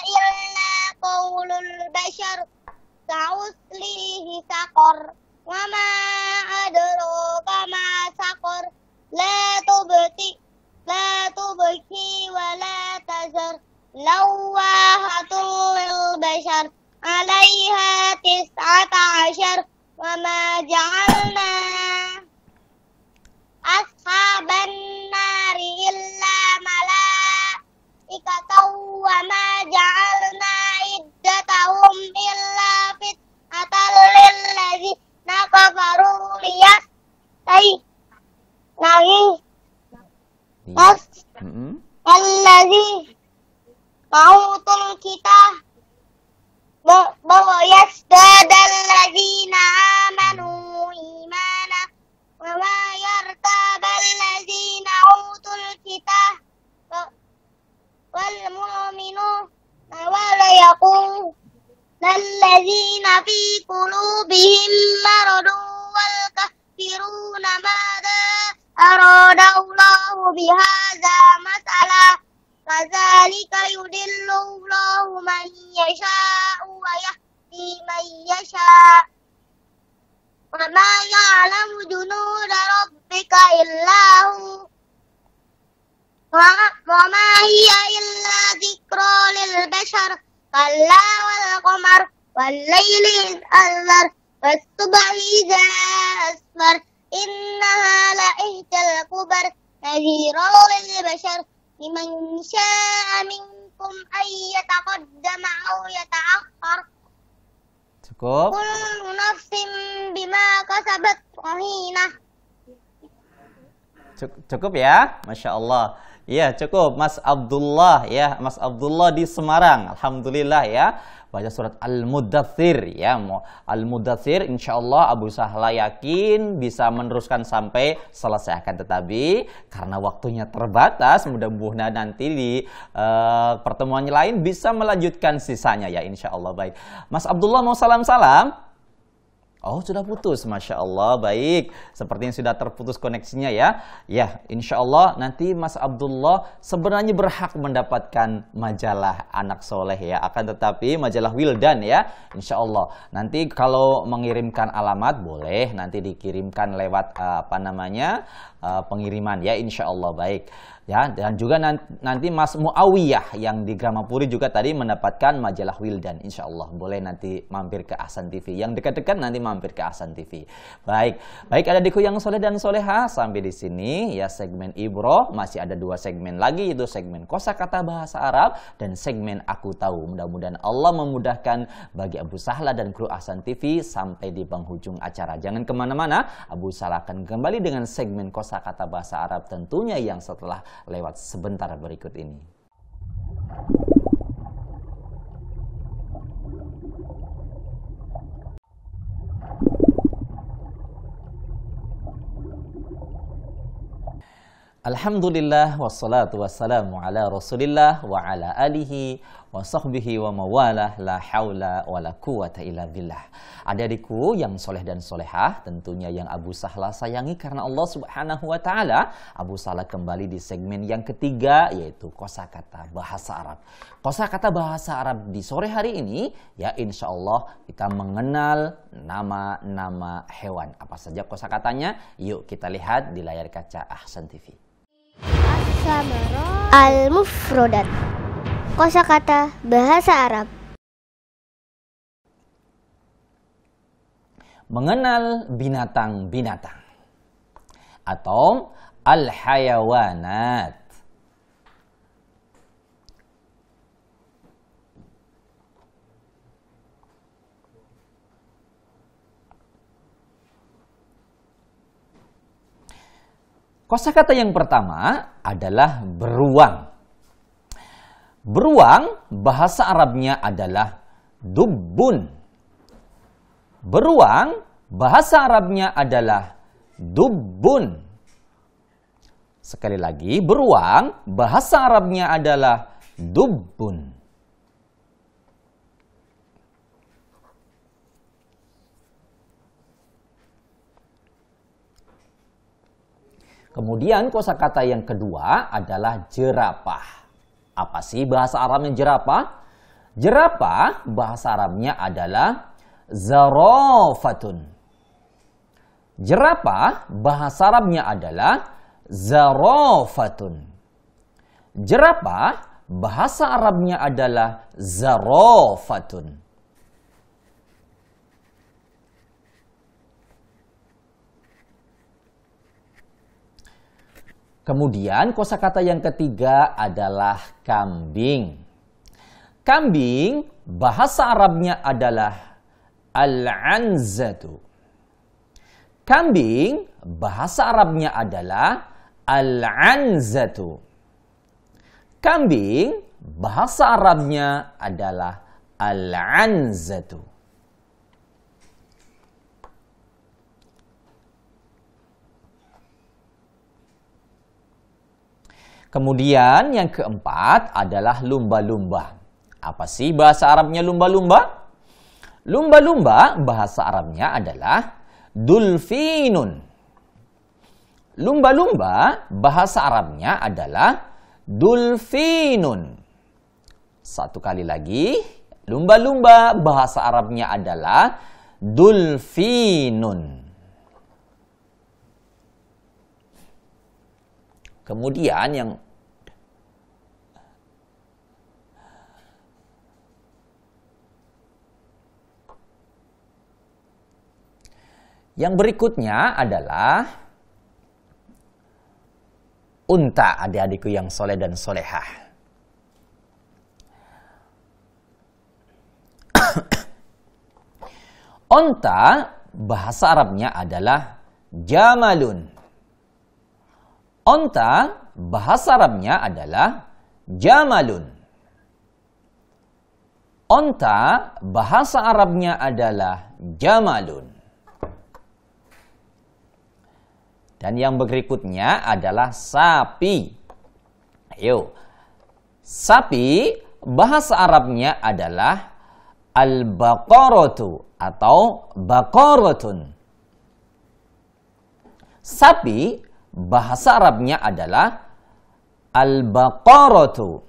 C: illa qawlul bashar sa'uslihi saqar wa ma adraka ma saqar la tubqi wa la tazar lawahatul lil bashar 'alaiha tis'ata 'ashar wa ma ja'alna ashaban nari illa malaikatan wa ma ja'alna iddatahum illa fitnatan lil ladzina kafaru alladzi mautul kitab bahwa yasdadal ladzina amanu imana wa ma yartabal ladzina utul kitab wal mu'minu wa la yaqul ladzina fi qulubihim maradun wal kafiruna madza arada Allahu bihadza mas'ala kadzalika yudillu Allahu man yasha'u wa yahdi man yasha' wa ma ya'lamu junuda rabbika illa hu wa ma hiya illa dzikra lil bashar kalla wal qamar wal layli idh adhar was subhi idza asfar innaha la ihdal kubar nadhira lil bashar liman syaa minkum ay yataqaddama aw yata'akhkhar.
B: Cukup.
C: Kullu nafsin bima kasabat rahinah.
B: Cukup ya, Masya Allah. Ya cukup, Mas Abdullah ya, Mas Abdullah di Semarang. Alhamdulillah ya. Baca surat Al-Mudaththir ya. Al-Mudaththir insyaallah Abu Sahla yakin bisa meneruskan sampai selesai. Akan tetapi karena waktunya terbatas, mudah-mudahan nanti di pertemuan lain bisa melanjutkan sisanya ya insyaallah. Baik. Mas Abdullah mau salam-salam? Oh sudah putus, Masya Allah, baik. Sepertinya sudah terputus koneksinya ya. Ya, insya Allah nanti Mas Abdullah sebenarnya berhak mendapatkan majalah Anak Soleh ya. Akan tetapi majalah Wildan ya, insya Allah. Nanti kalau mengirimkan alamat boleh, nanti dikirimkan lewat pengiriman ya, insya Allah baik. Ya, dan juga nanti Mas Muawiyah yang di Gramapuri juga tadi mendapatkan majalah Wildan. Insya Allah boleh nanti mampir ke Ahsan TV. Yang dekat-dekat nanti mampir ke Ahsan TV. Baik ada adikku yang soleh dan soleha. Sampai di sini ya segmen Ibroh. Masih ada 2 segmen lagi, yaitu segmen kosakata bahasa Arab dan segmen Aku Tahu. Mudah-mudahan Allah memudahkan bagi Abu Sahla dan kru Ahsan TV sampai di penghujung acara. Jangan kemana-mana. Abu Sahla akan kembali dengan segmen kosakata bahasa Arab tentunya yang setelah lewat sebentar berikut ini. Alhamdulillah wassalatu wassalamu ala Rasulillah wa ala alihi wa sahbihi wa mawalah, la haula wa la quwata illa billah. Adik-adikku yang soleh dan solehah, tentunya yang Abu Sahla sayangi karena Allah Subhanahu wa taala, Abu Sahla kembali di segmen yang ketiga, yaitu kosakata bahasa Arab. Kosakata bahasa Arab di sore hari ini ya insya Allah kita mengenal nama-nama hewan. Apa saja kosakatanya? Yuk kita lihat di layar kaca Ahsan TV.
C: Al-Mufrodat, kosakata bahasa Arab.
B: Mengenal binatang-binatang atau al-hayawanat. Kosakata yang pertama adalah beruang. Beruang bahasa Arabnya adalah dubbun. Beruang bahasa Arabnya adalah dubbun. Sekali lagi, beruang bahasa Arabnya adalah dubbun. Kemudian kosakata yang kedua adalah jerapah. Apa sih bahasa Arabnya jerapah? Jerapah bahasa Arabnya adalah zarafatun. Jerapah bahasa Arabnya adalah zarafatun. Jerapah bahasa Arabnya adalah zarafatun. Kemudian kosakata yang ketiga adalah kambing. Kambing bahasa Arabnya adalah al-anzatu. Kambing bahasa Arabnya adalah al-anzatu. Kambing bahasa Arabnya adalah al-anzatu. Kemudian yang keempat adalah lumba-lumba. Apa sih bahasa Arabnya lumba-lumba? Lumba-lumba bahasa Arabnya adalah dulfinun. Lumba-lumba bahasa Arabnya adalah dulfinun. Satu kali lagi, lumba-lumba bahasa Arabnya adalah dulfinun. Kemudian yang berikutnya adalah unta, adik-adikku yang soleh dan solehah. Unta bahasa Arabnya adalah jamalun. Unta bahasa Arabnya adalah jamalun. Unta bahasa Arabnya adalah jamalun. Dan yang berikutnya adalah sapi. Ayo. Sapi bahasa Arabnya adalah al-baqaratu atau baqaratun. Sapi bahasa Arabnya adalah al-baqaratu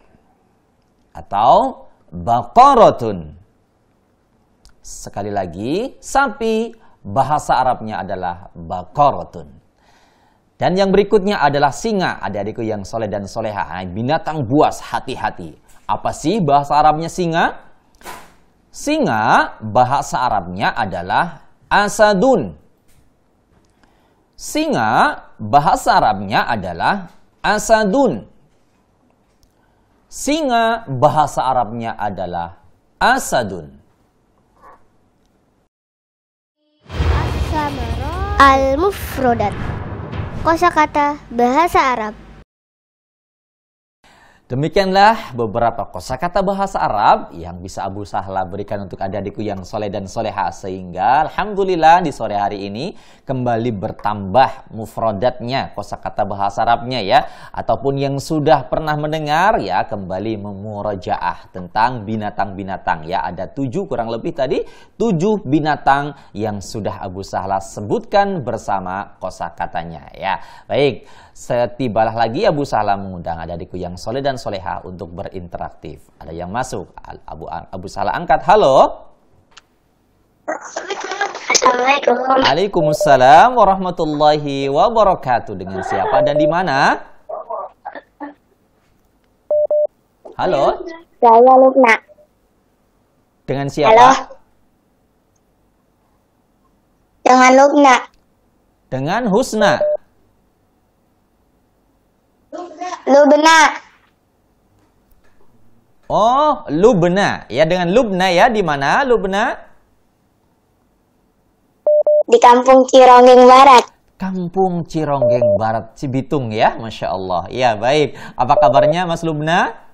B: atau baqaratun. Sekali lagi, sapi bahasa Arabnya adalah baqaratun. Dan yang berikutnya adalah singa, adik-adikku yang soleh dan soleha. Binatang buas, hati-hati. Apa sih bahasa Arabnya singa? Singa bahasa Arabnya adalah asadun. Singa bahasa Arabnya adalah asadun. Singa bahasa Arabnya adalah asadun.
C: Al-mufrodat. Kosakata bahasa Arab.
B: Demikianlah beberapa kosakata bahasa Arab yang bisa Abu Sahla berikan untuk adik-adikku yang soleh dan soleha, sehingga alhamdulillah di sore hari ini kembali bertambah mufrodatnya, kosakata bahasa Arabnya ya, ataupun yang sudah pernah mendengar ya kembali memurajaah tentang binatang-binatang ya. Ada 7 kurang lebih tadi, 7 binatang yang sudah Abu Sahla sebutkan bersama kosakatanya ya. Baik, setibalah lagi Abu Sahla mengundang adik-adikku yang soleh dan soleha untuk berinteraksi. Ada yang masuk. Abu Sahla angkat. Halo.
C: Assalamualaikum.
B: Waalaikumsalam warahmatullahi wabarakatuh. Dengan siapa dan di mana? Halo.
C: Saya Lukna.
B: Dengan siapa?
C: Halo. Dengan Lukna.
B: Dengan Husna.
C: Lubna.
B: Oh, Lubna. Ya, dengan Lubna ya. Di mana Lubna?
C: Di Kampung Cironggeng Barat.
B: Kampung Cironggeng Barat, Cibitung ya. Masya Allah. Ya, baik. Apa kabarnya Mas Lubna?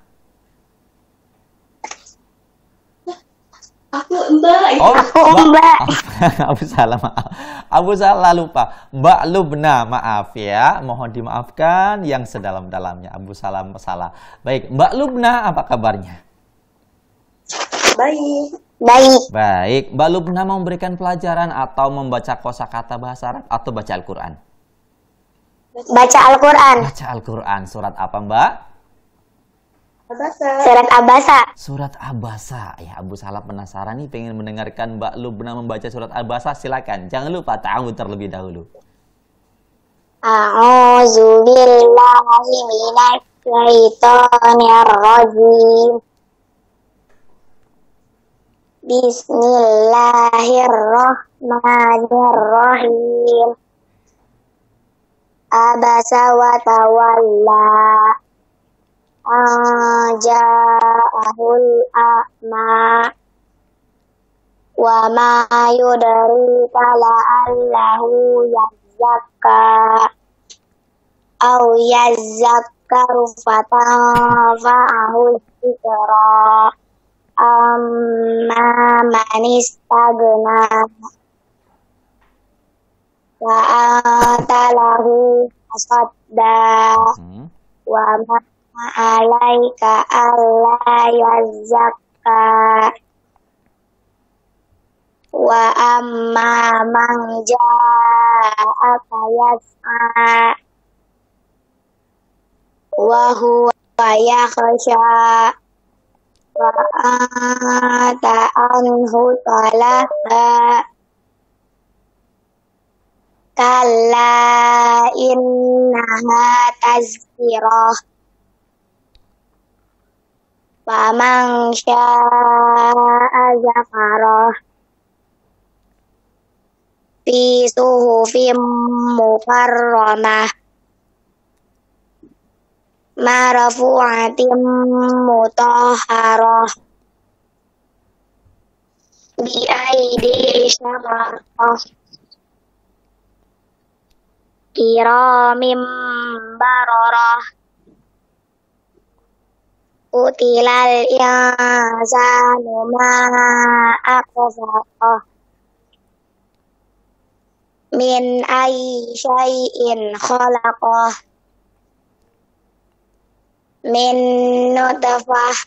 C: Aku Mbak.
B: Oh,
C: Aku Mbak.
B: Abu Salah, maaf. Abu Salah lupa. Mbak Lubna, maaf ya. Mohon dimaafkan yang sedalam-dalamnya. Abu Salah salah. Baik, Mbak Lubna, apa kabarnya?
C: Baik. Baik.
B: Baik, Mbak Lubna mau memberikan pelajaran atau membaca kosakata bahasa Arab atau baca Al-Quran?
C: Baca Al-Quran.
B: Baca Al-Quran. Surat apa, Mbak?
C: Surat Abasa.
B: Surat Abasa. Ya, Abu Salah penasaran nih, pengen mendengarkan Mbak Lubna membaca surat Abasa. Silakan. Jangan lupa ta'awudz terlebih dahulu.
C: A'udzu billahi minasy syaithanir rajim. Bismillahirrahmanirrahim. Abasa wa tawalla. Ja'ahul a'ma wa ma yudrika la'allahu yazzakka aw yazzakkaru fatanfa'ahu dzikra amma man istagna wa atalahu asadda wa ma alaika alla yazzakka wa amma man ja'aka yas'a wa huwa yakhsha wa anta anhu talaha kalla innaha tazkirah faman syaa'a dzakarah fi suhufim mukarramah marfu'atin mutahharah bi aidi safarah kiramim bararah utilal insanu ma aqsafah min ayyi syai'in khalaqah min nutfah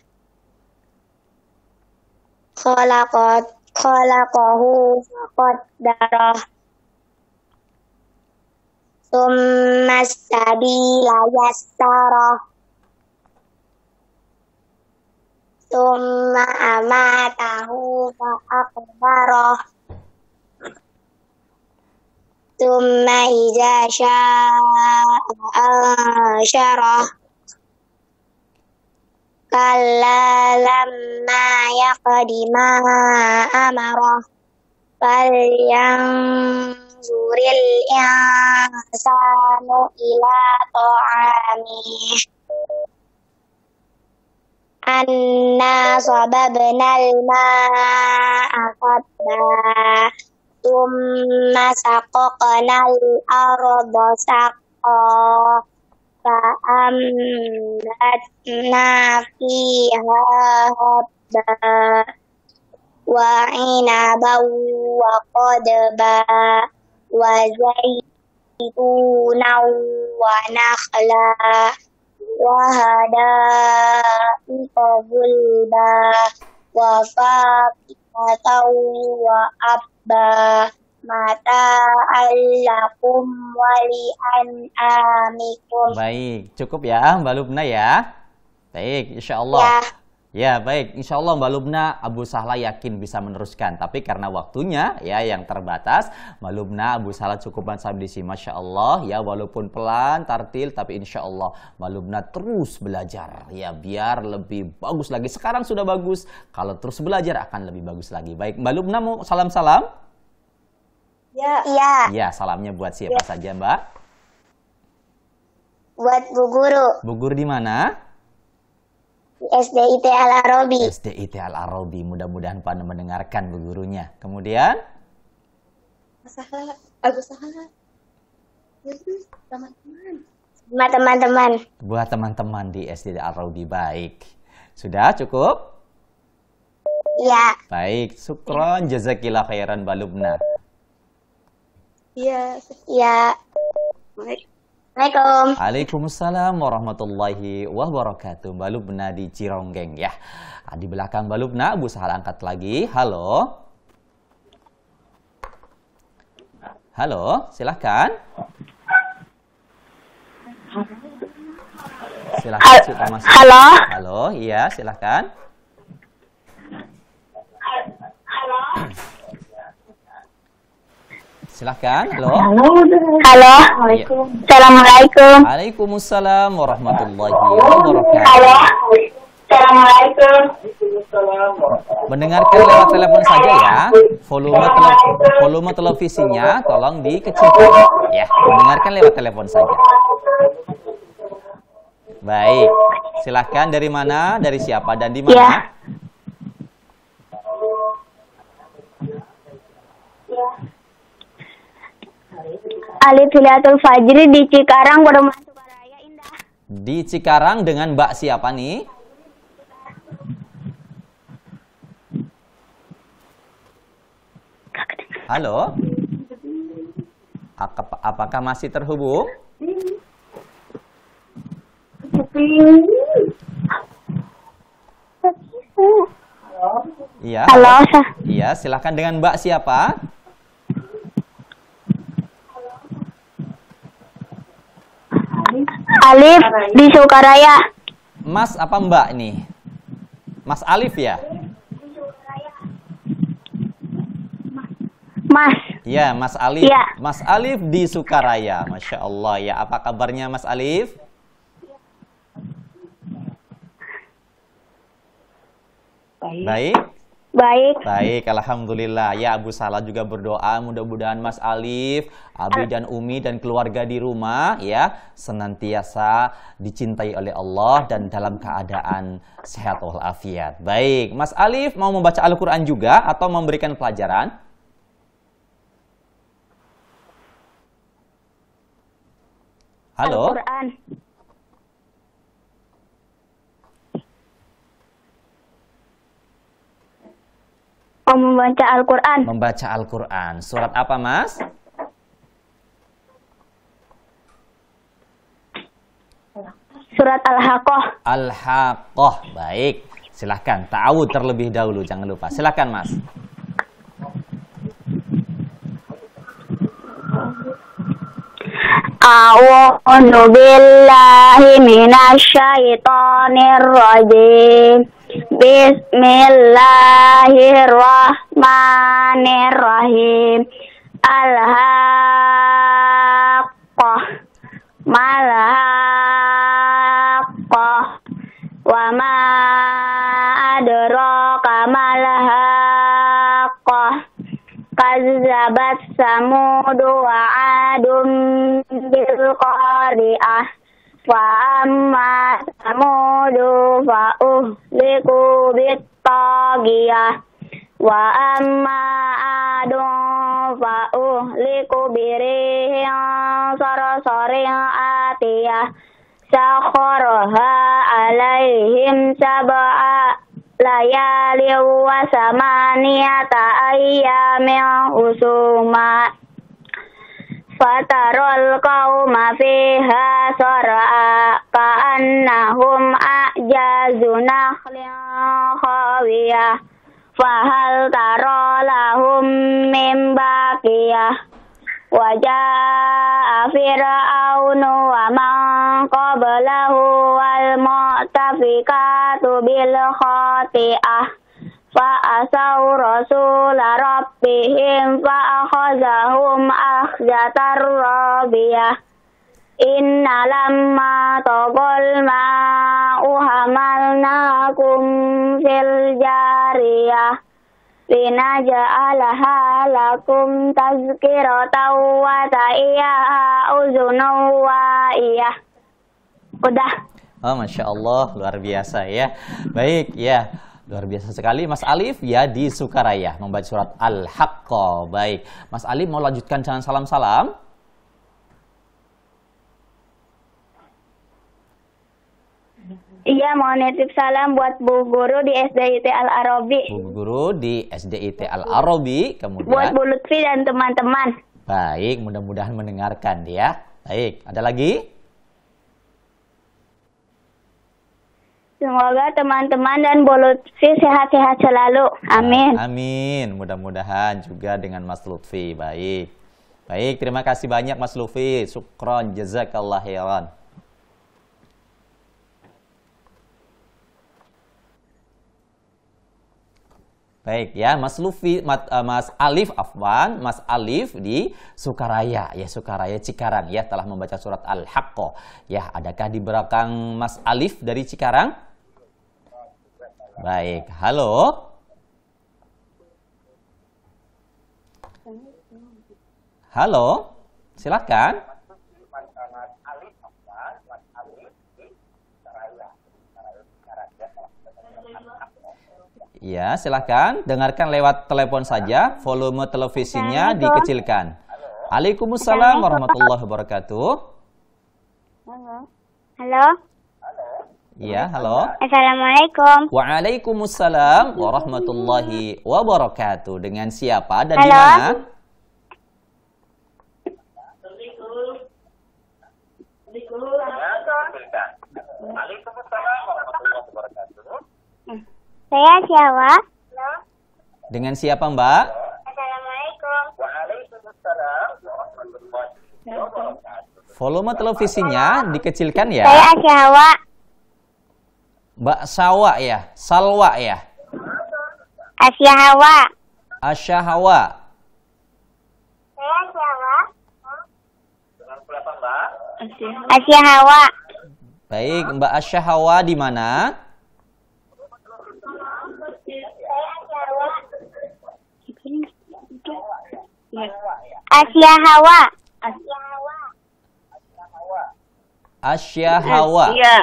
C: khalaqahu faqaddarah summa sabila yassarah summa amatahu faqbarah thumma idza syaa ansyarah. Kalla lamma yaqdi ma amarah. Falyanzuril insanu ila ta'amih. Anna sababnal ma'a sabba. Thumma saqaqnal arda saqqa. Fa'ambatna fiha habba. Wa inaban wa qadba. Wa zaitunan wa nakhla. Wa hada'iqa gulba. Wa fakihatan wa abba. Mata'an lakum wa li'an'amikum.
B: Baik, cukup ya Mbak Lubna ya. Baik, insya Allah. Ya, baik. Insya Allah Mbak Lubna, Abu Sahla yakin bisa meneruskan. Tapi karena waktunya ya yang terbatas, Mbak Lubna, Abu Sahla cukup sampai di sini. Masya Allah ya, walaupun pelan, tartil, tapi insya Allah Mbak Lubna terus belajar. Ya, biar lebih bagus lagi. Sekarang sudah bagus. Kalau terus belajar akan lebih bagus lagi. Baik, Mbak Lubna mau salam-salam?
C: Ya. Ya.
B: Ya, salamnya buat siapa saja Mbak?
C: Buat Bu Guru.
B: Bu Guru di mana?
C: SDIT Al-Arabi.
B: SDIT Al-Arabi. Mudah-mudahan Pak mendengarkan Bu Gurunya. Kemudian?
C: Abu Sahla. Teman-teman. Teman-teman.
B: Buat teman-teman di SDIT Al-Arabi. Baik. Sudah cukup?
C: Ya.
B: Baik. Syukron. Jazakillah khairan Mbak Lubna.
C: Iya. Ya. Assalamualaikum.
B: Waalaikumsalam warahmatullahi wabarakatuh. Mbak Lubna di Cironggeng ya. Di belakang Mbak Lubna, Abu Sahla angkat lagi. Halo. Halo, silahkan. Silahkan sudah masuk.
C: Halo.
B: Halo, iya silahkan. Silahkan, halo.
C: Halo. Assalamualaikum.
B: Waalaikumsalam warahmatullahi wabarakatuh.
C: Halo. Assalamualaikum.
B: Mendengarkan lewat telepon saja ya. Volume televisinya tolong dikecilkan. Ya, mendengarkan lewat telepon saja. Baik, silahkan dari mana, dari siapa dan di mana?
C: Ya. Alif Hilatul Fajri di Cikarang, Perumahan Sukaraya Indah.
B: Di Cikarang dengan Mbak siapa nih? Halo? Apakah masih terhubung? Iya.
C: Halo.
B: Iya, silahkan dengan Mbak siapa?
C: Alif di Sukaraya.
B: Mas apa Mbak nih? Mas Alif ya?
C: Mas.
B: Iya, Mas Alif.
C: Ya.
B: Mas Alif di Sukaraya. Masya Allah ya. Apa kabarnya Mas Alif? Baik.
C: Baik.
B: Baik, alhamdulillah. Ya, Abu Sahla juga berdoa mudah-mudahan Mas Alif, Abi dan Umi dan keluarga di rumah ya senantiasa dicintai oleh Allah dan dalam keadaan sehat walafiat. Baik, Mas Alif mau membaca Al-Qur'an juga atau memberikan pelajaran? Halo?
C: Al-Quran. Mau membaca Al-Quran.
B: Membaca Al-Quran. Surat apa, Mas?
C: Surat Al-Haqqah.
B: Al-Haqqah. Baik. Silahkan. Ta'awud terlebih dahulu. Jangan lupa. Silahkan, Mas.
C: A'udzu billahi minasyaitonir rajim. Bismillahirrahmanirrahim. Al-haqqah. Mal-haqqah. Wa ma adraka mal-haqqah. Kazzabat Samudu wa Adum bil qari'ah. Fa amma Samudu fa uhliku bit taghiyah. Wa amma Adum fa uhliku birihin sarsarin atiyah. Sakharaha alaihim sab'a layali wa samaniyata ayyamin husuma. Fatarul qauma fiha sar'a ka'annahum a'jazu nakhlin khawiyah. Fahal tara lahum min baqiyah. Wajaa fir'aunu wa man qablahu wal mu'tafikatu bil khati'ah. Fa'asaw rasula rabbihim fa'akhazahum akhzatar rabiyah. Inna lamma taqal ma'u hamalnakum fil jariyah. Linaja'alaha lakum tazkiratan wa ta'iyaha uzunun wa'iyah. Udah.
B: Oh, Masya Allah, luar biasa ya. Baik, ya. Luar biasa sekali Mas Alif ya di Sukaraya membaca surat Al-Haqqah. Baik, Mas Alif mau lanjutkan jangan salam-salam.
C: Iya, mau nitip salam buat Bu Guru di SDIT Al-Arabi.
B: Bu Guru di SDIT Al-Arabi, kemudian
C: buat Bu Lutfi dan teman-teman.
B: Baik, mudah-mudahan mendengarkan dia. Baik, ada lagi?
C: Semoga teman-teman dan Bu Lutfi sehat-sehat selalu. Amin.
B: Amin. Mudah-mudahan juga dengan Mas Lutfi. Baik. Baik, terima kasih banyak Mas Lutfi. Syukron, jazakallah khairan. Baik ya, Mas Lutfi, Mas Alif Afwan, Mas Alif di Sukaraya ya, Sukaraya Cikarang ya, telah membaca surat Al-Haqqah. Ya, adakah di belakang Mas Alif dari Cikarang? Baik, halo. Halo, silakan. Ya, silakan. Dengarkan lewat telepon saja. Volume televisinya dikecilkan. Waalaikumsalam warahmatullahi wabarakatuh.
C: Halo.
B: Ya, halo.
C: Assalamualaikum.
B: Waalaikumsalam warahmatullahi wabarakatuh. Dengan siapa dan
C: Halo.
B: di mana?
C: Saya siapa?
B: Dengan siapa, Mbak?
C: Assalamualaikum.
B: Volume televisinya dikecilkan ya.
C: Saya Asyawa.
B: Mbak Sawa ya, Salwa ya.
C: Asyawa.
B: Asyahawa.
C: Saya Asyawa. Asyahawa.
B: Baik, Mbak Asyahawa di mana?
C: Asyahawa.
B: Asyahawa.
C: Iya.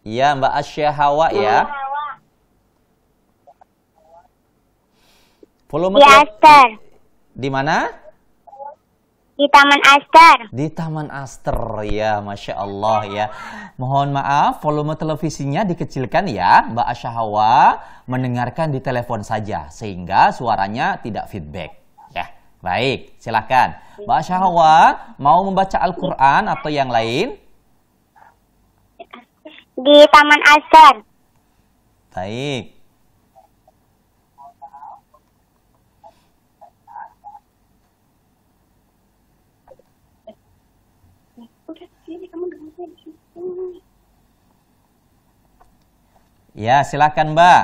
B: Iya, Mbak Asyahawa ya. Volume
C: Di Aster.
B: Di mana?
C: Di Taman Aster.
B: Di Taman Aster ya, Masya Allah ya. Mohon maaf, volume televisinya dikecilkan ya. Mbak Asyahawa mendengarkan di telepon saja sehingga suaranya tidak feedback. Ya, baik, silakan. Mbak Asyahawa mau membaca Al-Quran atau yang lain?
C: Di Taman Aster.
B: Baik. Ya, silakan Mbak.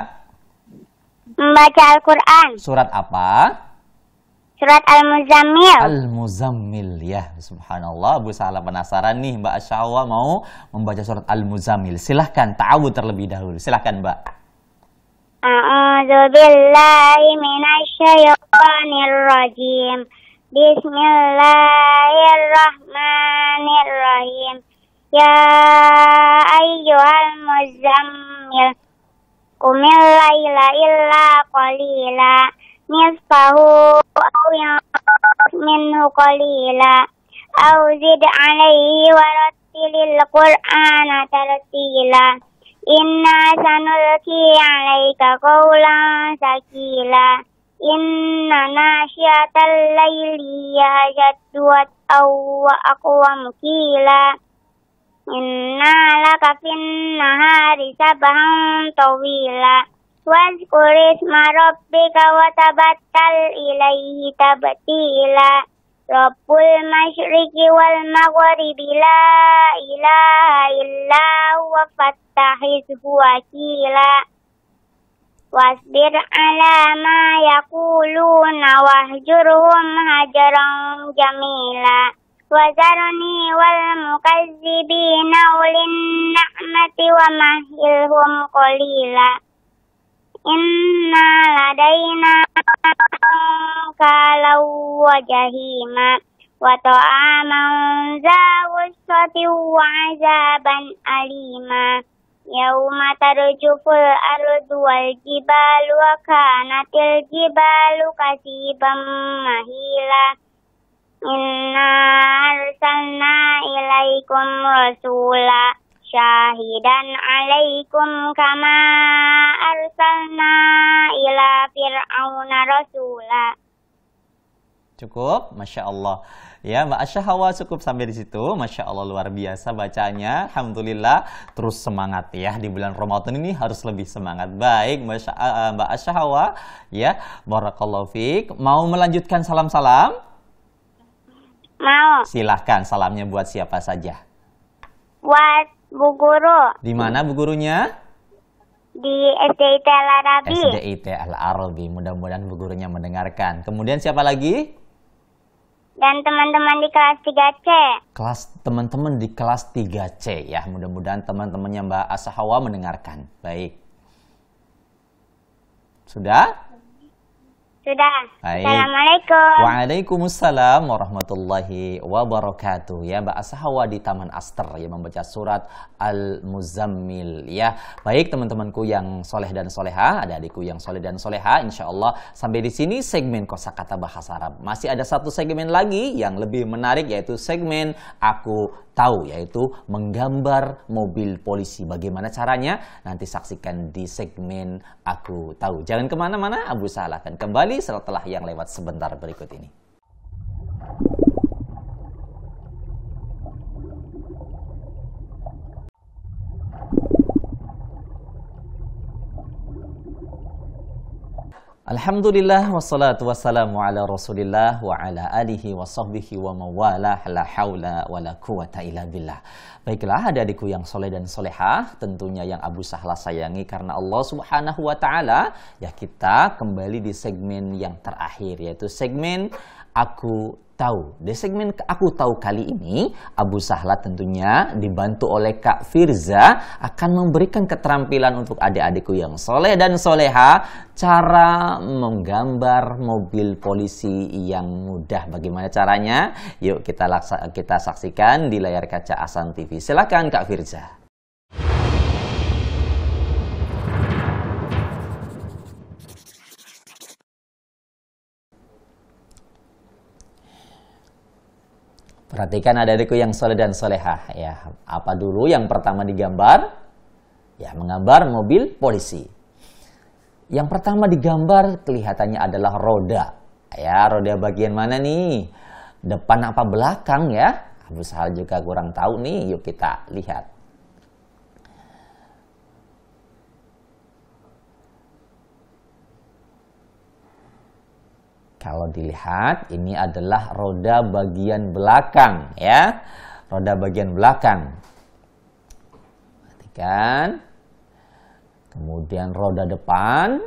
C: Membaca Al-Quran.
B: Surat apa?
C: Surat Al-Muzammil.
B: Al-Muzammil ya, subhanallah. Abu Sahla penasaran nih, Mbak Asyhawa mau membaca surat Al-Muzammil. Silahkan ta'awudz terlebih dahulu. Silahkan Mbak.
C: A'udzu billahi minasyaitonir rajim. Bismillahirrahmanirrahim. Ya ayyuhal muzammil qumil laila illa qalila nisfahu aw minhu qalila aw zid alayhi warattilil qur'ana tartila inna sanulqi alayka qawlan sakila inna nasyiatal laili yajaddu wa aqwam qila inna laka fin nahari sabhan tawila wazkur isma rabbika wa tabattal ilaihi tabtila Rabbul masyriqi wal maghribi la ilaha illa huwa fattahizhu wakila wasbir ala ma yaquluna wahjurhum hajaran jamila wazarni wal mukazzibina ulin na'mati wa mahilhum qalila inna ladaina kalau wa jahima wa ta'aman za wusati wa azaban alima yauma tarjuful ardu wal jibalu wa kanatil jibalu kasiban mahila inna arsalna ilaikum rasula syahidan alaikum kama arsalna ila fir'auna rasula.
B: Cukup, Masya Allah. Ya, Mbak Asyhawa cukup sampai di situ. Masya Allah, luar biasa bacanya. Alhamdulillah, terus semangat ya. Di bulan Ramadan ini harus lebih semangat. Baik, Mbak Asyhawa. Ya, barakallahu fiik. Mau melanjutkan salam-salam?
C: Mau.
B: Silahkan, salamnya buat siapa saja.
C: Buat Bu Guru.
B: Di mana Bu gurunya?
C: Di SDIT Al-Arabi.
B: SDIT Al-Arabi. Mudah-mudahan Bu gurunya mendengarkan. Kemudian siapa lagi?
C: Dan teman-teman di kelas 3C.
B: Teman-teman di kelas 3C ya. Mudah-mudahan teman-temannya Mbak Asyhawa mendengarkan. Baik. Sudah?
C: Sudah.
B: Baik.
C: Assalamualaikum.
B: Waalaikumsalam warahmatullahi wabarakatuh. Ya, Mbak Asyhawa di Taman Aster ya membaca surat Al-Muzammil ya. Baik teman-temanku yang soleh dan soleha, ada adikku yang soleh dan soleha, insya Allah sampai di sini segmen kosakata bahasa Arab. Masih ada satu segmen lagi yang lebih menarik yaitu segmen Aku Tahu, yaitu menggambar mobil polisi. Bagaimana caranya? Nanti saksikan di segmen Aku Tahu. Jangan kemana-mana, Abu Sahla akan kembali setelah yang lewat sebentar berikut ini. Alhamdulillah wassalatu wassalamu ala Rasulillah wa ala alihi wa sahbihi wa mawalah la haula wa la quwata illa billah. Baiklah adik-adikku yang soleh dan solehah, tentunya yang Abu Sahla sayangi karena Allah Subhanahu wa taala, ya kita kembali di segmen yang terakhir yaitu segmen Aku Tahu. Di segmen Aku Tahu kali ini, Abu Sahla tentunya dibantu oleh Kak Firza akan memberikan keterampilan untuk adik-adikku yang soleh dan soleha cara menggambar mobil polisi yang mudah. Bagaimana caranya? Yuk kita saksikan di layar kaca Ahsan TV. Silakan Kak Firza. Perhatikan adik-adikku yang soleh dan solehah ya. Apa dulu yang pertama digambar? Ya, menggambar mobil polisi. Yang pertama digambar kelihatannya adalah roda. Ya, roda bagian mana nih? Depan apa belakang ya? Abu Sahla juga kurang tahu nih. Yuk kita lihat. Kalau dilihat, ini adalah roda bagian belakang, ya. Roda bagian belakang. Perhatikan. Kemudian roda depan.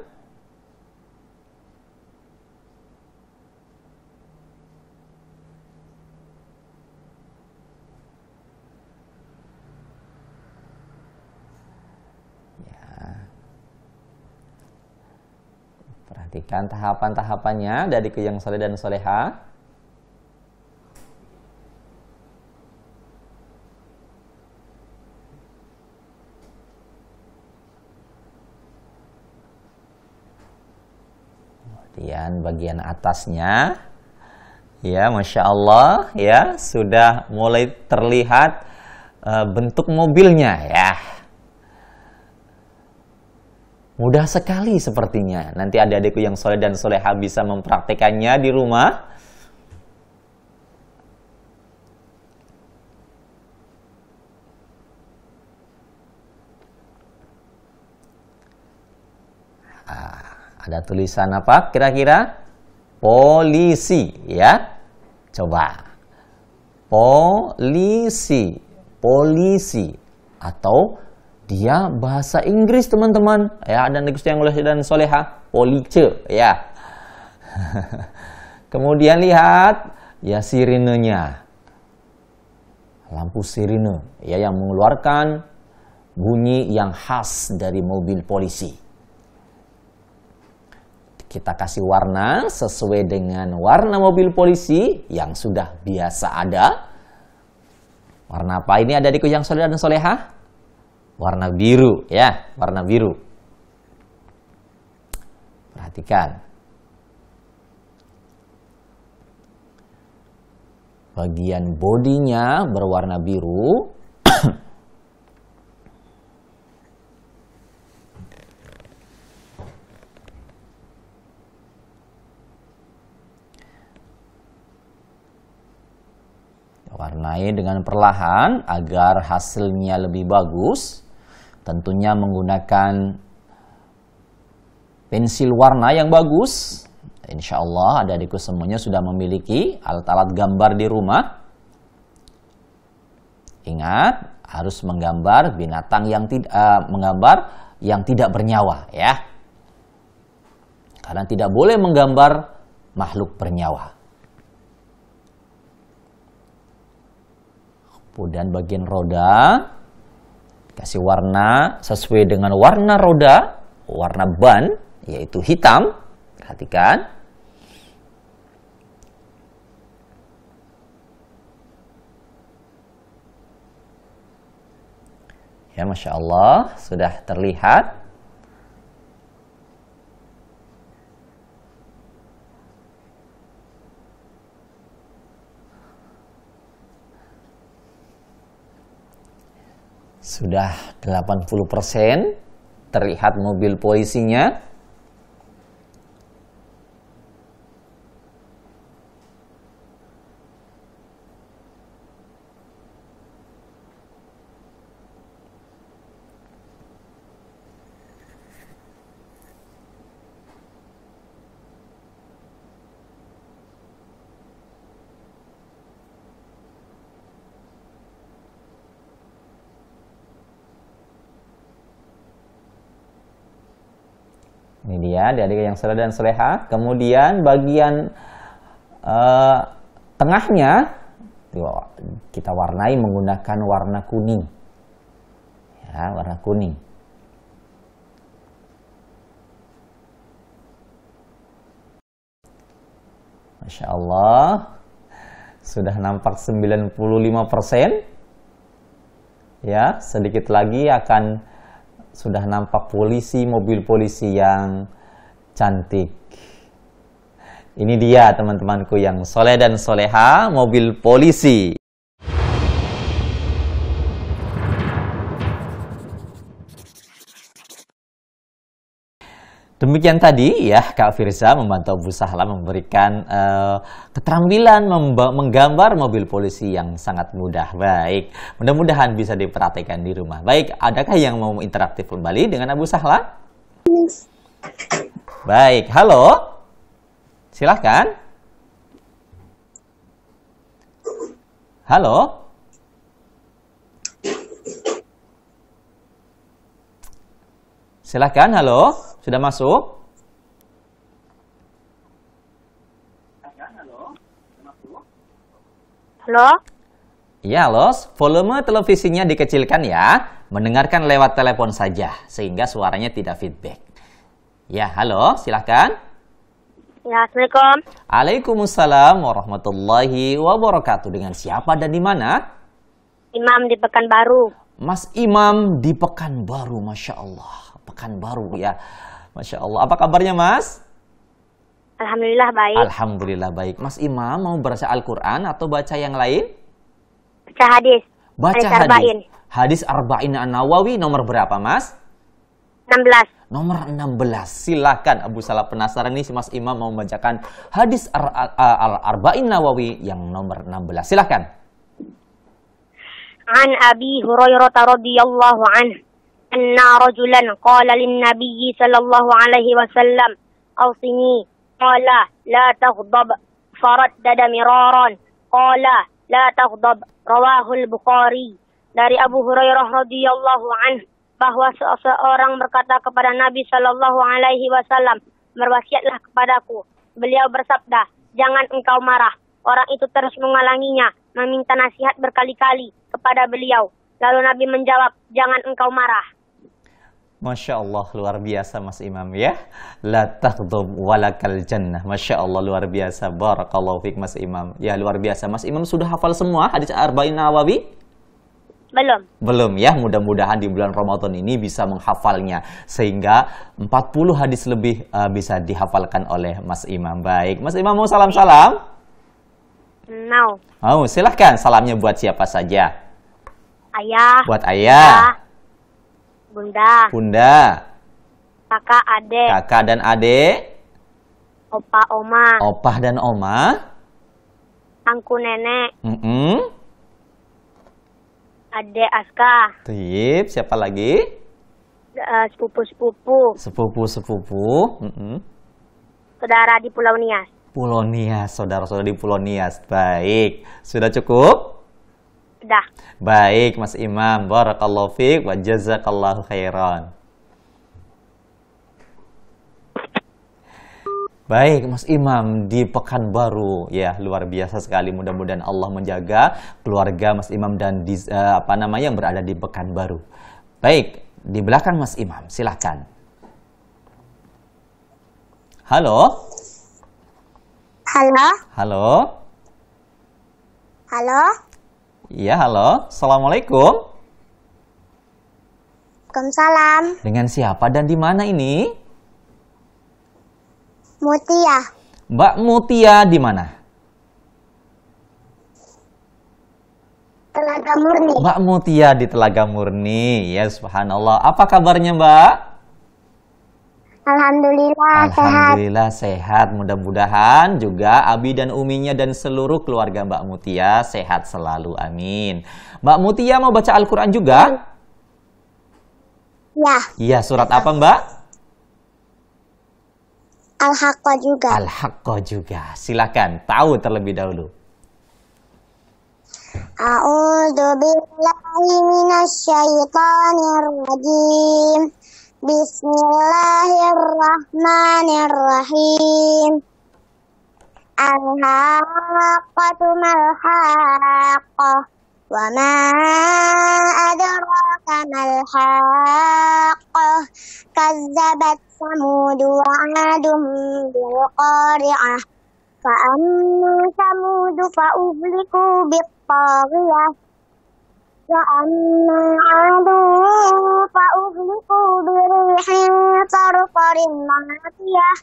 B: Perhatikan tahapan-tahapannya dari yang soleh dan soleha. Kemudian bagian atasnya, ya Masya Allah, ya sudah mulai terlihat bentuk mobilnya ya. Mudah sekali sepertinya. Nanti adik-adikku yang soleh dan soleha bisa mempraktekannya di rumah. Ada tulisan apa kira-kira? Polisi ya. Coba. Polisi. Polisi. Atau dia bahasa Inggris teman-teman. Ya, dan yang oleh dan soleha. Police ya. Kemudian lihat ya sirenenya. Lampu sirene ya yang mengeluarkan bunyi yang khas dari mobil polisi. Kita kasih warna sesuai dengan warna mobil polisi yang sudah biasa ada. Warna apa ini adikku yang soleh dan soleha? Warna biru ya, warna biru. Perhatikan. Bagian bodinya berwarna biru. Warnai dengan perlahan agar hasilnya lebih bagus. Tentunya menggunakan pensil warna yang bagus. Insya Allah adik-adikku semuanya sudah memiliki alat-alat gambar di rumah. Ingat, harus menggambar binatang yang tidak bernyawa ya. Karena tidak boleh menggambar makhluk bernyawa. Kemudian bagian roda, kasih warna sesuai dengan warna roda, warna ban, yaitu hitam. Perhatikan. Ya, Masya Allah, sudah terlihat. Sudah 80% terlihat mobil polisinya. Ini dia adik-adik yang soleh dan soleha. Kemudian bagian tengahnya kita warnai menggunakan warna kuning. Ya, warna kuning. Masya Allah. Sudah nampak 95%. Ya, sedikit lagi akan sudah nampak polisi, mobil polisi yang cantik. Ini dia teman-temanku yang soleh dan soleha, mobil polisi. Demikian tadi ya Kak Firza membantu Abu Sahla memberikan keterampilan menggambar mobil polisi yang sangat mudah. Baik, mudah-mudahan bisa diperhatikan di rumah. Baik, adakah yang mau interaktif kembali dengan Abu Sahla? Baik, halo. Silahkan. Halo. Silahkan, halo. Sudah masuk?
C: Halo?
B: Ya, halo. Volume televisinya dikecilkan ya. Mendengarkan lewat telepon saja, sehingga suaranya tidak feedback. Ya, halo. Silahkan.
C: Ya, Assalamualaikum.
B: Waalaikumsalam warahmatullahi wabarakatuh. Dengan siapa dan di mana?
C: Imam di Pekanbaru.
B: Mas Imam di Pekanbaru, Masya Allah. Pekanbaru ya, Masya Allah. Apa kabarnya Mas?
C: Alhamdulillah baik.
B: Alhamdulillah baik. Mas Imam mau baca Al-Quran atau baca yang lain?
C: Baca hadis.
B: Baca
C: Hadis Arba'in.
B: Hadis Arba'in An-Nawawi nomor berapa Mas?
C: 16.
B: Nomor 16. Silakan Abu Salah penasaran nih si Mas Imam mau membacakan hadis Al-Arba'in Nawawi yang nomor 16. Silakan.
C: An Abi Hurairah radhiyallahu anhu anna rajulan qala lin nabiy sallallahu alaihi wasallam awsini qala la taghdab faraddada miraran qala la taghdab rawahu al-Bukhari. Dari Abu Hurairah radhiyallahu anhu bahwa seseorang berkata kepada Nabi Shallallahu Alaihi Wasallam, berwasiatlah kepadaku. Beliau bersabda, jangan engkau marah. Orang itu terus mengalanginya, meminta nasihat berkali-kali kepada beliau. Lalu Nabi menjawab, jangan engkau marah.
B: Masya Allah, luar biasa Mas Imam ya. La taghdab walakal jannah. Masya Allah, luar biasa. Barakallahu fiik Mas Imam. Ya, luar biasa. Mas Imam sudah hafal semua hadis Arba'in Nawawi? Belum ya, mudah-mudahan di bulan Ramadan ini bisa menghafalnya sehingga 40 hadis lebih bisa dihafalkan oleh Mas Imam. Baik, Mas Imam mau salam-salam? Mau, silahkan. Salamnya buat siapa saja?
C: Ayah.
B: Buat ayah.
C: Bunda.
B: Bunda.
C: Kakak, adek.
B: Kakak dan adik.
C: Opa, oma.
B: Opah dan oma.
C: Angku, nenek. Adek Aska.
B: Tip, siapa lagi?
C: Sepupu-sepupu.
B: Sepupu-sepupu.
C: Saudara di Pulau Nias.
B: Pulau Nias, saudara-saudara di Pulau Nias. Baik, sudah cukup?
C: Sudah.
B: Baik, Mas Imam. Barakallahu fiik wa jazakallahu khairan. Baik, Mas Imam di Pekanbaru, ya luar biasa sekali. Mudah-mudahan Allah menjaga keluarga Mas Imam dan yang berada di Pekanbaru. Baik, di belakang Mas Imam, silakan. Halo.
C: Halo.
B: Halo.
C: Halo.
B: Iya, halo. Assalamualaikum.
C: Waalaikumsalam.
B: Dengan siapa dan di mana ini?
C: Mutia.
B: Mbak Mutia di mana?
C: Telaga Murni.
B: Mbak Mutia di Telaga Murni. Ya, subhanallah. Apa kabarnya, Mbak?
C: Alhamdulillah,
B: Alhamdulillah sehat. Mudah-mudahan juga Abi dan Uminya dan seluruh keluarga Mbak Mutia sehat selalu. Amin. Mbak Mutia mau baca Al-Quran juga?
C: Ya.
B: Iya, surat apa, Mbak?
C: Al-Haqqah juga.
B: Al-Haqqah juga. Silakan, tahu terlebih dahulu.
C: A'udzu billahi minasyaitonir rajim. Bismillahirrahmanirrahim. Al-haqqatu mal-haqqah. Wa ma adraka mal-haqqah. Kazzabat Samud wa 'adun bil qari'ah. Fa amma Samud fa uhliku bit taghiyah. Wa amma 'adun fa uhliku bi rihin sarsarin 'atiyah.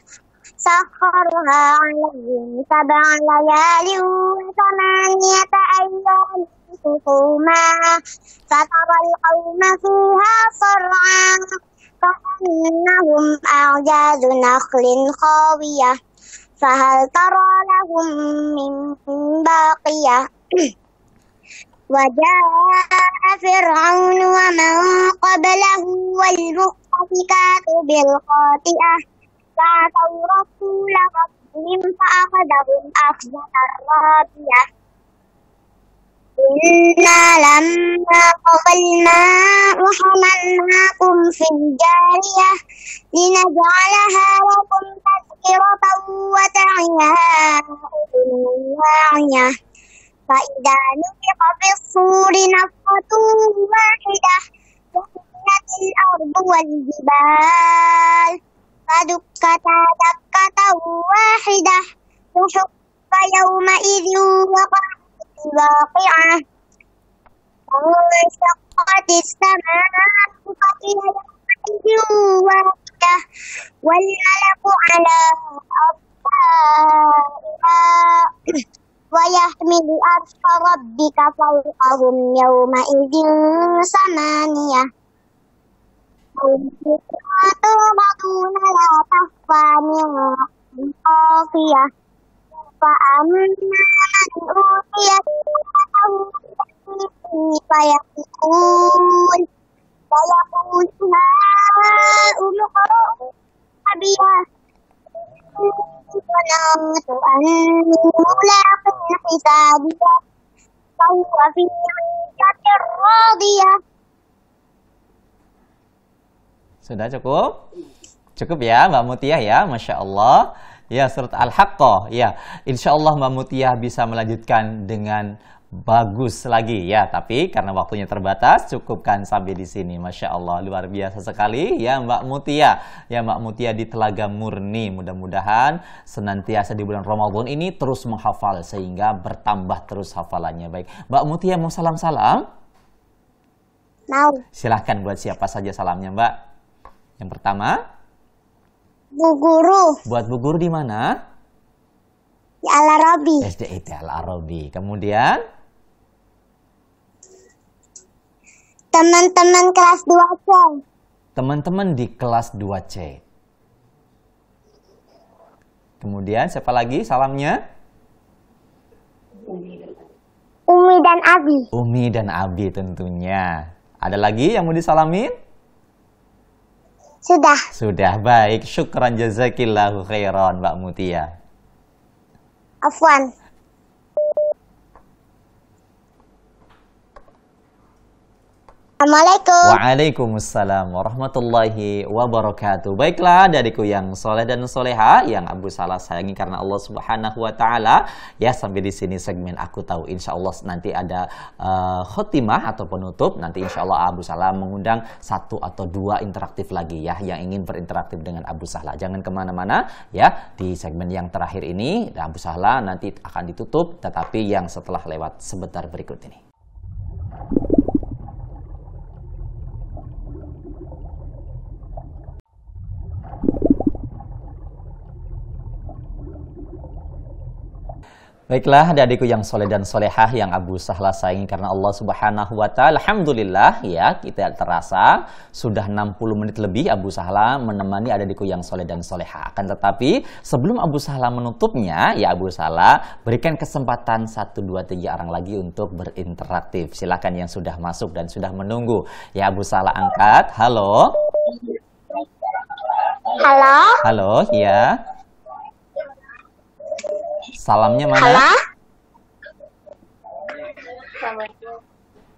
C: Sakharha 'alayhim sab'a layalin wa thamaniyata ayyamin husuma. Fataral qawma fiha sar'an كأنهم أعجاز نخل خاوية فهل ترى لهم من باقية وجاء فرعون ومن قبله والمؤتفكات بالخاطئة فعصوا رسول ربهم فأخذهم أخذة رابية إنا لما طغى الماء حملناكم في الجارية لنجعلها لكم تذكرة وتعيها أذن واعية فإذا نفخ في الصور نفخة واحدة وحملت الأرض والجبال فدكتا دكة صيحة واحدة فحق يومئذ وقعت الواقعة وانشقت السماء فهي يومئذ واحدة والملك على أرجائها ويحمل عرش ربك فوقهم يومئذ ثمانية تعرضون لا تخفى منكم خافية فأما من أوتي كتابه فيقول هاؤم اقرءوا كتابيه ظننت أني ملاق حسابيه فهو في عيشة راضية.
B: Sudah cukup? Cukup ya Mbak Mutiah ya, Masya Allah. Ya, surat Al-Haqqah. Ya, Insya Allah Mbak Mutiah bisa melanjutkan dengan bagus lagi ya. Tapi karena waktunya terbatas, cukupkan sampai di sini. Masya Allah, luar biasa sekali ya Mbak Mutiah. Ya, Mbak Mutiah di Telaga Murni. Mudah-mudahan senantiasa di bulan Ramadan ini terus menghafal sehingga bertambah terus hafalannya. Baik, Mbak Mutiah mau salam-salam?
C: Mau.
B: Silahkan buat siapa saja salamnya Mbak. Yang pertama,
C: Bu Guru.
B: buat Bu Guru di mana?
C: Di Al-Arabi.
B: SDIT Al-Arabi. Kemudian,
C: Teman-teman kelas 2C.
B: teman-teman di kelas 2C. Kemudian, siapa lagi salamnya?
C: Umi dan Abi.
B: Umi dan Abi tentunya. Ada lagi yang mau disalamin?
C: Sudah.
B: Sudah, baik. Syukran jazakillahu khairan Mbak Mutiah.
C: Afwan. Assalamualaikum.
B: Waalaikumsalam warahmatullahi wabarakatuh. Baiklah adikku yang soleh dan soleha yang Abu Salah sayangi karena Allah Subhanahu wa taala. Ya, sampai di sini segmen Aku Tahu. Insya Allah nanti ada khotimah atau penutup. Nanti insya Allah Abu Salah mengundang 1 atau 2 interaktif lagi ya yang ingin berinteraktif dengan Abu Salah. Jangan kemana-mana ya. Di segmen yang terakhir ini Abu Salah nanti akan ditutup, tetapi yang setelah lewat sebentar berikut ini. Baiklah adik-adikku yang soleh dan solehah yang Abu Sahla sayangi karena Allah Subhanahu wa ta'ala. Alhamdulillah ya, kita terasa sudah 60 menit lebih Abu Sahla menemani adik-adikku yang soleh dan solehah. Akan tetapi sebelum Abu Sahla menutupnya, ya Abu Sahla berikan kesempatan 1, 2, 3 orang lagi untuk berinteraktif. Silakan yang sudah masuk dan sudah menunggu. Ya Abu Sahla angkat. Halo.
C: Halo.
B: Halo, ya. Salamnya mana?
C: Halo.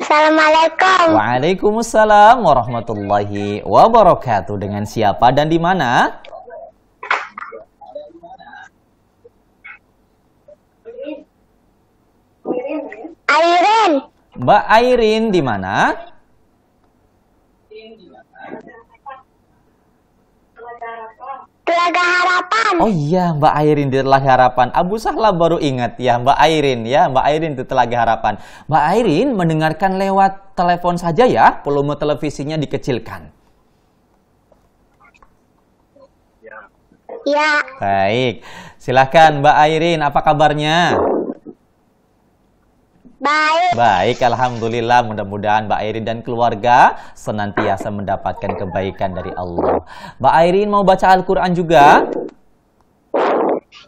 C: Assalamualaikum.
B: Waalaikumsalam warahmatullahi wabarakatuh. Dengan siapa dan di mana?
C: Airin.
B: Mbak Airin di mana?
C: Telaga Harapan.
B: Oh iya, Mbak Airin di Telaga Harapan. Abu Sahla baru ingat ya, Mbak Airin ya, Mbak Airin di Telaga Harapan. Mbak Airin mendengarkan lewat telepon saja ya, volume televisinya dikecilkan.
C: Ya.
B: Baik, silahkan Mbak Airin, apa kabarnya?
C: Baik.
B: Baik, Alhamdulillah. Mudah-mudahan Mbak Airin dan keluarga senantiasa mendapatkan kebaikan dari Allah. Mbak Airin mau baca Al-Quran juga?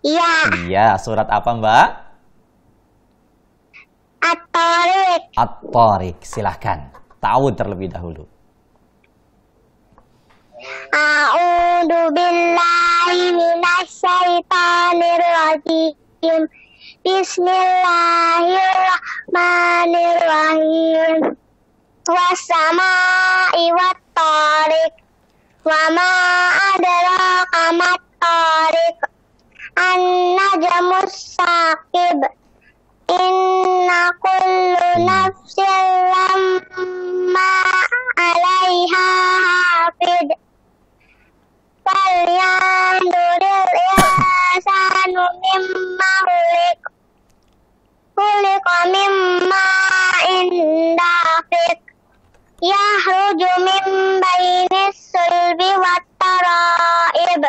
C: Iya.
B: Iya, surat apa Mbak?
C: At-Tariq.
B: At-Tariq, silahkan. Ta'awud terlebih dahulu.
C: A'udzu billahi minasyaitonir rajim. Bismillahirrahmanirrahim. Wassama'i wat-tariq. Wa ma adraka mat-tariq. An-najmus saqib. Inna kullu nafsin lamma 'alaiha hafid. Falyanzuril mimma khuliqa mimma indafik yahruju min bainis sulbi wat taraib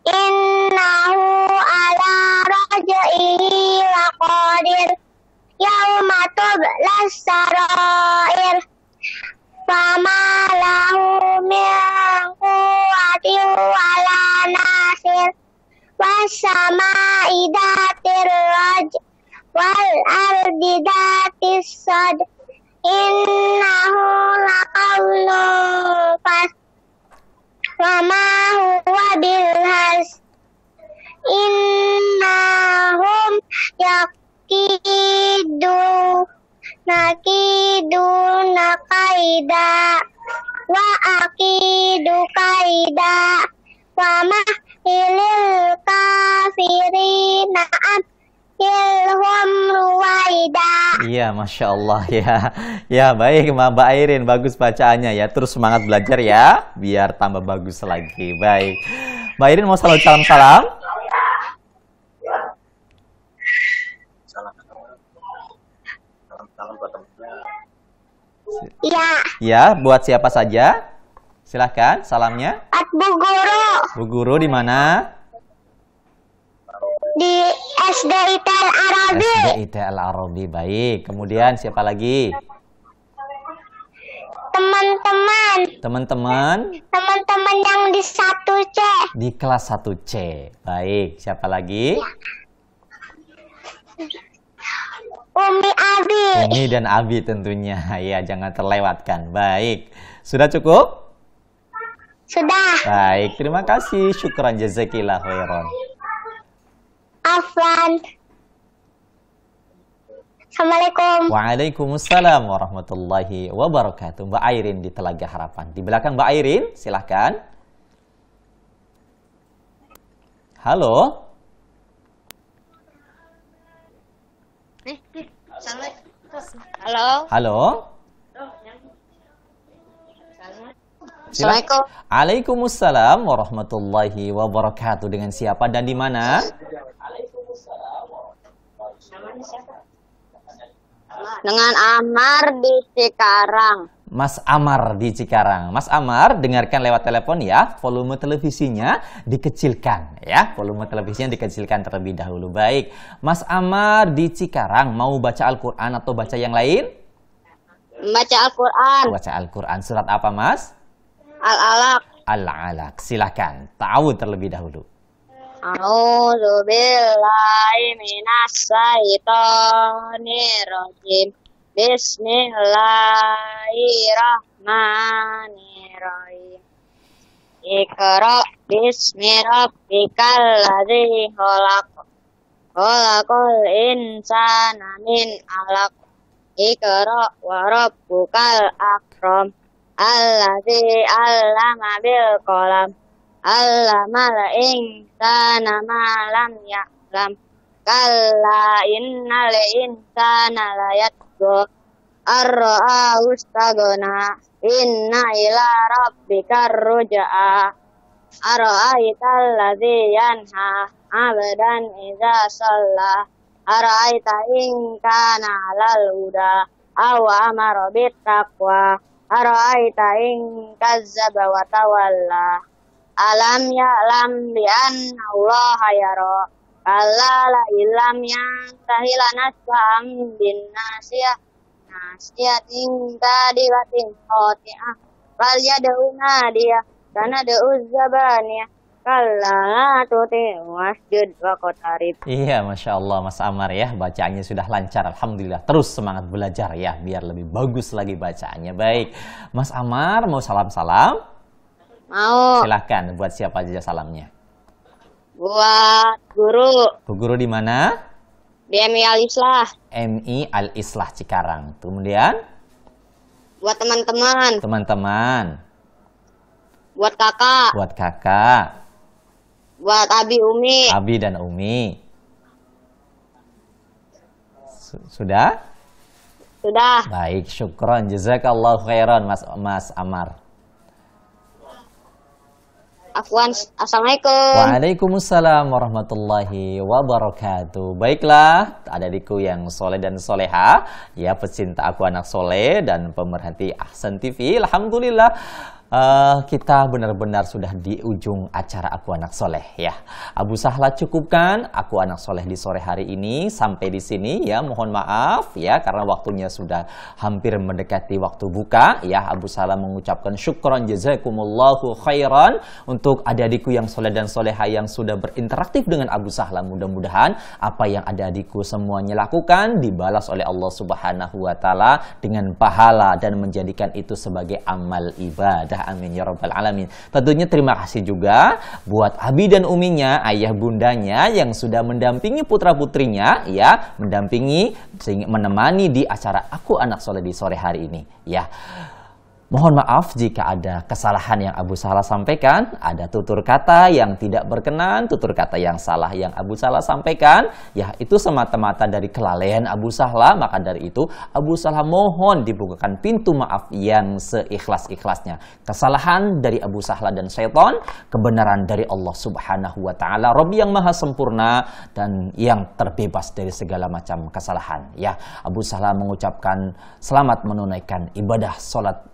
C: innahu ala raj'ihi laqadir yauma tublas sarair fama lahu min quwwatin wala nasir wassama'i dhatir raj wal ardi dhatis sad innahu laqawlun fasl wama huwa bilhaz innahum nakidu nakaida wa akidu kaida wa mahilil kafirina amhilhum ruwaida.
B: Iya, Masya Allah ya. Ya, baik Mbak Airin, bagus bacaannya ya. Terus semangat belajar ya, biar tambah bagus lagi. Baik. Mbak Airin mau salam-salam?
C: Ya.
B: Ya, buat siapa saja? Silahkan, salamnya.
C: Buat Bu Guru
B: Bu Guru di mana?
C: di SDIT Al-Arabi.
B: SDIT Al-Arabi, baik. Kemudian siapa lagi?
C: Teman-teman
B: Teman-teman
C: yang di 1C.
B: di kelas 1C. Baik, siapa lagi?
C: Umi Abi.
B: Umi dan Abi tentunya. Ya, jangan terlewatkan. Baik. Sudah cukup?
C: Sudah.
B: Baik, terima kasih. Syukran jazakillah khairan.
C: Afwan. Assalamualaikum.
B: Waalaikumsalam warahmatullahi wabarakatuh. Mbak Airin di Telaga Harapan. Di belakang Mbak Airin, silahkan. Halo.
C: Halo.
B: Halo.
C: Assalamualaikum.
B: Waalaikumsalam warahmatullahi wabarakatuh. Dengan siapa dan di mana?
C: Dengan Amar di Cikarang.
B: Mas Amar di Cikarang. Mas Amar, dengarkan lewat telepon ya. Volume televisinya dikecilkan ya. Volume televisinya dikecilkan terlebih dahulu. Baik. Mas Amar di Cikarang mau baca Al-Quran atau baca yang lain?
C: Baca Al-Quran.
B: Baca Al-Quran. Surat apa, Mas?
C: Al-Alaq.
B: Al-Alaq. Silakan. Ta'awud terlebih dahulu.
C: A'udzu billahi minas syaitonir rajim. Bismillahirrahmanirrahim. Iqra bismi rabbikal ladzi khalaq. Khalaqal insana min 'alaq. Iqra wa rabbukal akram. Alladzi 'allama bil qalam. Allamal insana ma lam ya'lam. Kalla innal insana layatgha ar-ra'ahu istaghna. Inna ila rabbikar ruj'a. Ara'aital ladzi yanha 'abdan idza shalla. Ara'aita in kana 'alal huda aw amara bit taqwa. Ara'aita in kazzaba wa tawalla. Alam ya'lam bi anna Allah yara. Kalla la illam yantahi lanasfa'an bin nasiyah. Nasiyatin kadibatin khati'ah. Fal yad'u nadiyah. Sanad'u zabaniyah. Kalla la tuti'u wasjud wa qatarib.
B: Iya, Masya Allah Mas Amar ya. Bacaannya sudah lancar, Alhamdulillah. Terus semangat belajar ya, biar lebih bagus lagi bacaannya. Baik, Mas Amar mau salam-salam?
C: Mau.
B: Silahkan, buat siapa aja salamnya?
C: Buat guru.
B: Bu Guru di mana?
C: Di MI Al-Islah.
B: MI Al-Islah Cikarang. Kemudian?
C: Buat teman-teman.
B: Teman-teman.
C: Buat kakak.
B: Buat kakak.
C: Buat Abi Umi.
B: Abi dan Umi. Sudah?
C: Sudah.
B: Baik, syukron. Jazakallahu khairan Mas Amar.
C: Afwan. Assalamualaikum.
B: Waalaikumsalam warahmatullahi wabarakatuh. Baiklah, adik-adikku yang soleh dan soleha, ya pecinta Aku Anak Soleh dan pemerhati Ahsan TV. Alhamdulillah, kita benar-benar sudah di ujung acara Aku Anak Soleh ya. Abu Sahla cukupkan Aku Anak Soleh di sore hari ini sampai di sini ya. Mohon maaf ya karena waktunya sudah hampir mendekati waktu buka ya. Abu Sahla mengucapkan syukran jazakumullahu khairan untuk adik-adikku yang soleh dan soleha yang sudah berinteraktif dengan Abu Sahla. Mudah-mudahan apa yang adik-adikku semuanya lakukan dibalas oleh Allah Subhanahu wa taala dengan pahala dan menjadikan itu sebagai amal ibadah. Amin ya rabbal alamin. Tentunya terima kasih juga buat Abi dan Uminya, ayah bundanya yang sudah mendampingi putra-putrinya ya, menemani di acara Aku Anak Soleh di sore hari ini ya. Mohon maaf jika ada kesalahan yang Abu Sahla sampaikan, ada tutur kata yang tidak berkenan, tutur kata yang salah yang Abu Sahla sampaikan, ya itu semata-mata dari kelalaian Abu Sahla. Maka dari itu Abu Sahla mohon dibukakan pintu maaf yang seikhlas-ikhlasnya. Kesalahan dari Abu Sahla dan syaitan, kebenaran dari Allah Subhanahu wa taala, Rabb yang maha sempurna dan yang terbebas dari segala macam kesalahan. Ya, Abu Sahla mengucapkan selamat menunaikan ibadah salat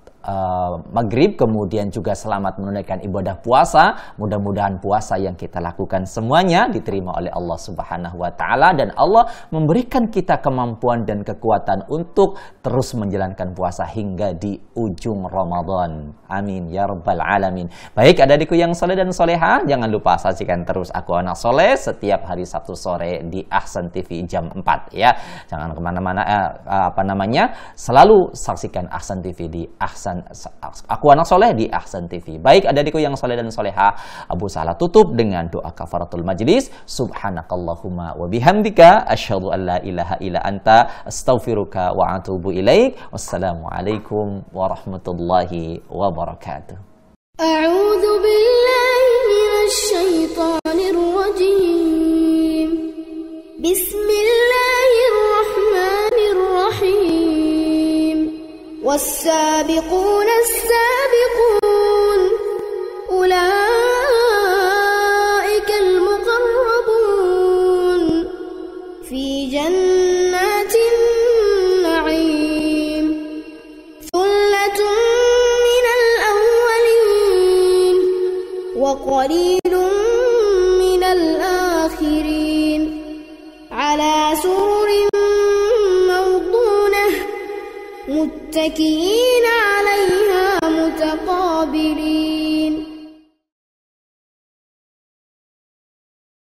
B: maghrib, kemudian juga selamat menunaikan ibadah puasa. Mudah-mudahan puasa yang kita lakukan semuanya diterima oleh Allah Subhanahu wa taala dan Allah memberikan kita kemampuan dan kekuatan untuk terus menjalankan puasa hingga di ujung Ramadan. Amin ya rabbal alamin. Baik adik-adikku yang soleh dan soleha, jangan lupa saksikan terus Aku Anak Soleh setiap hari Sabtu sore di Ahsan TV jam 4 ya. Jangan kemana-mana, selalu saksikan Ahsan TV di Aku Anak Soleh di Ahsan TV. Baik adik-adikku yang soleh dan soleha, Abu Sahla tutup dengan doa kafaratul majlis. Subhanakallahumma wa bihamdika asyhadu an la ilaha illa anta astaghfiruka wa atubu ilaik. Wassalamualaikum warahmatullahi wabarakatuh.
D: A'udzu billahi minasy syaithanir rajim. Bismillahirrahmanirrahim. والسابقون السابقون أولئك المقربون في جنات النعيم ثلة من الأولين وقليل من الآخرين على سرر متكئين عليها متقابلين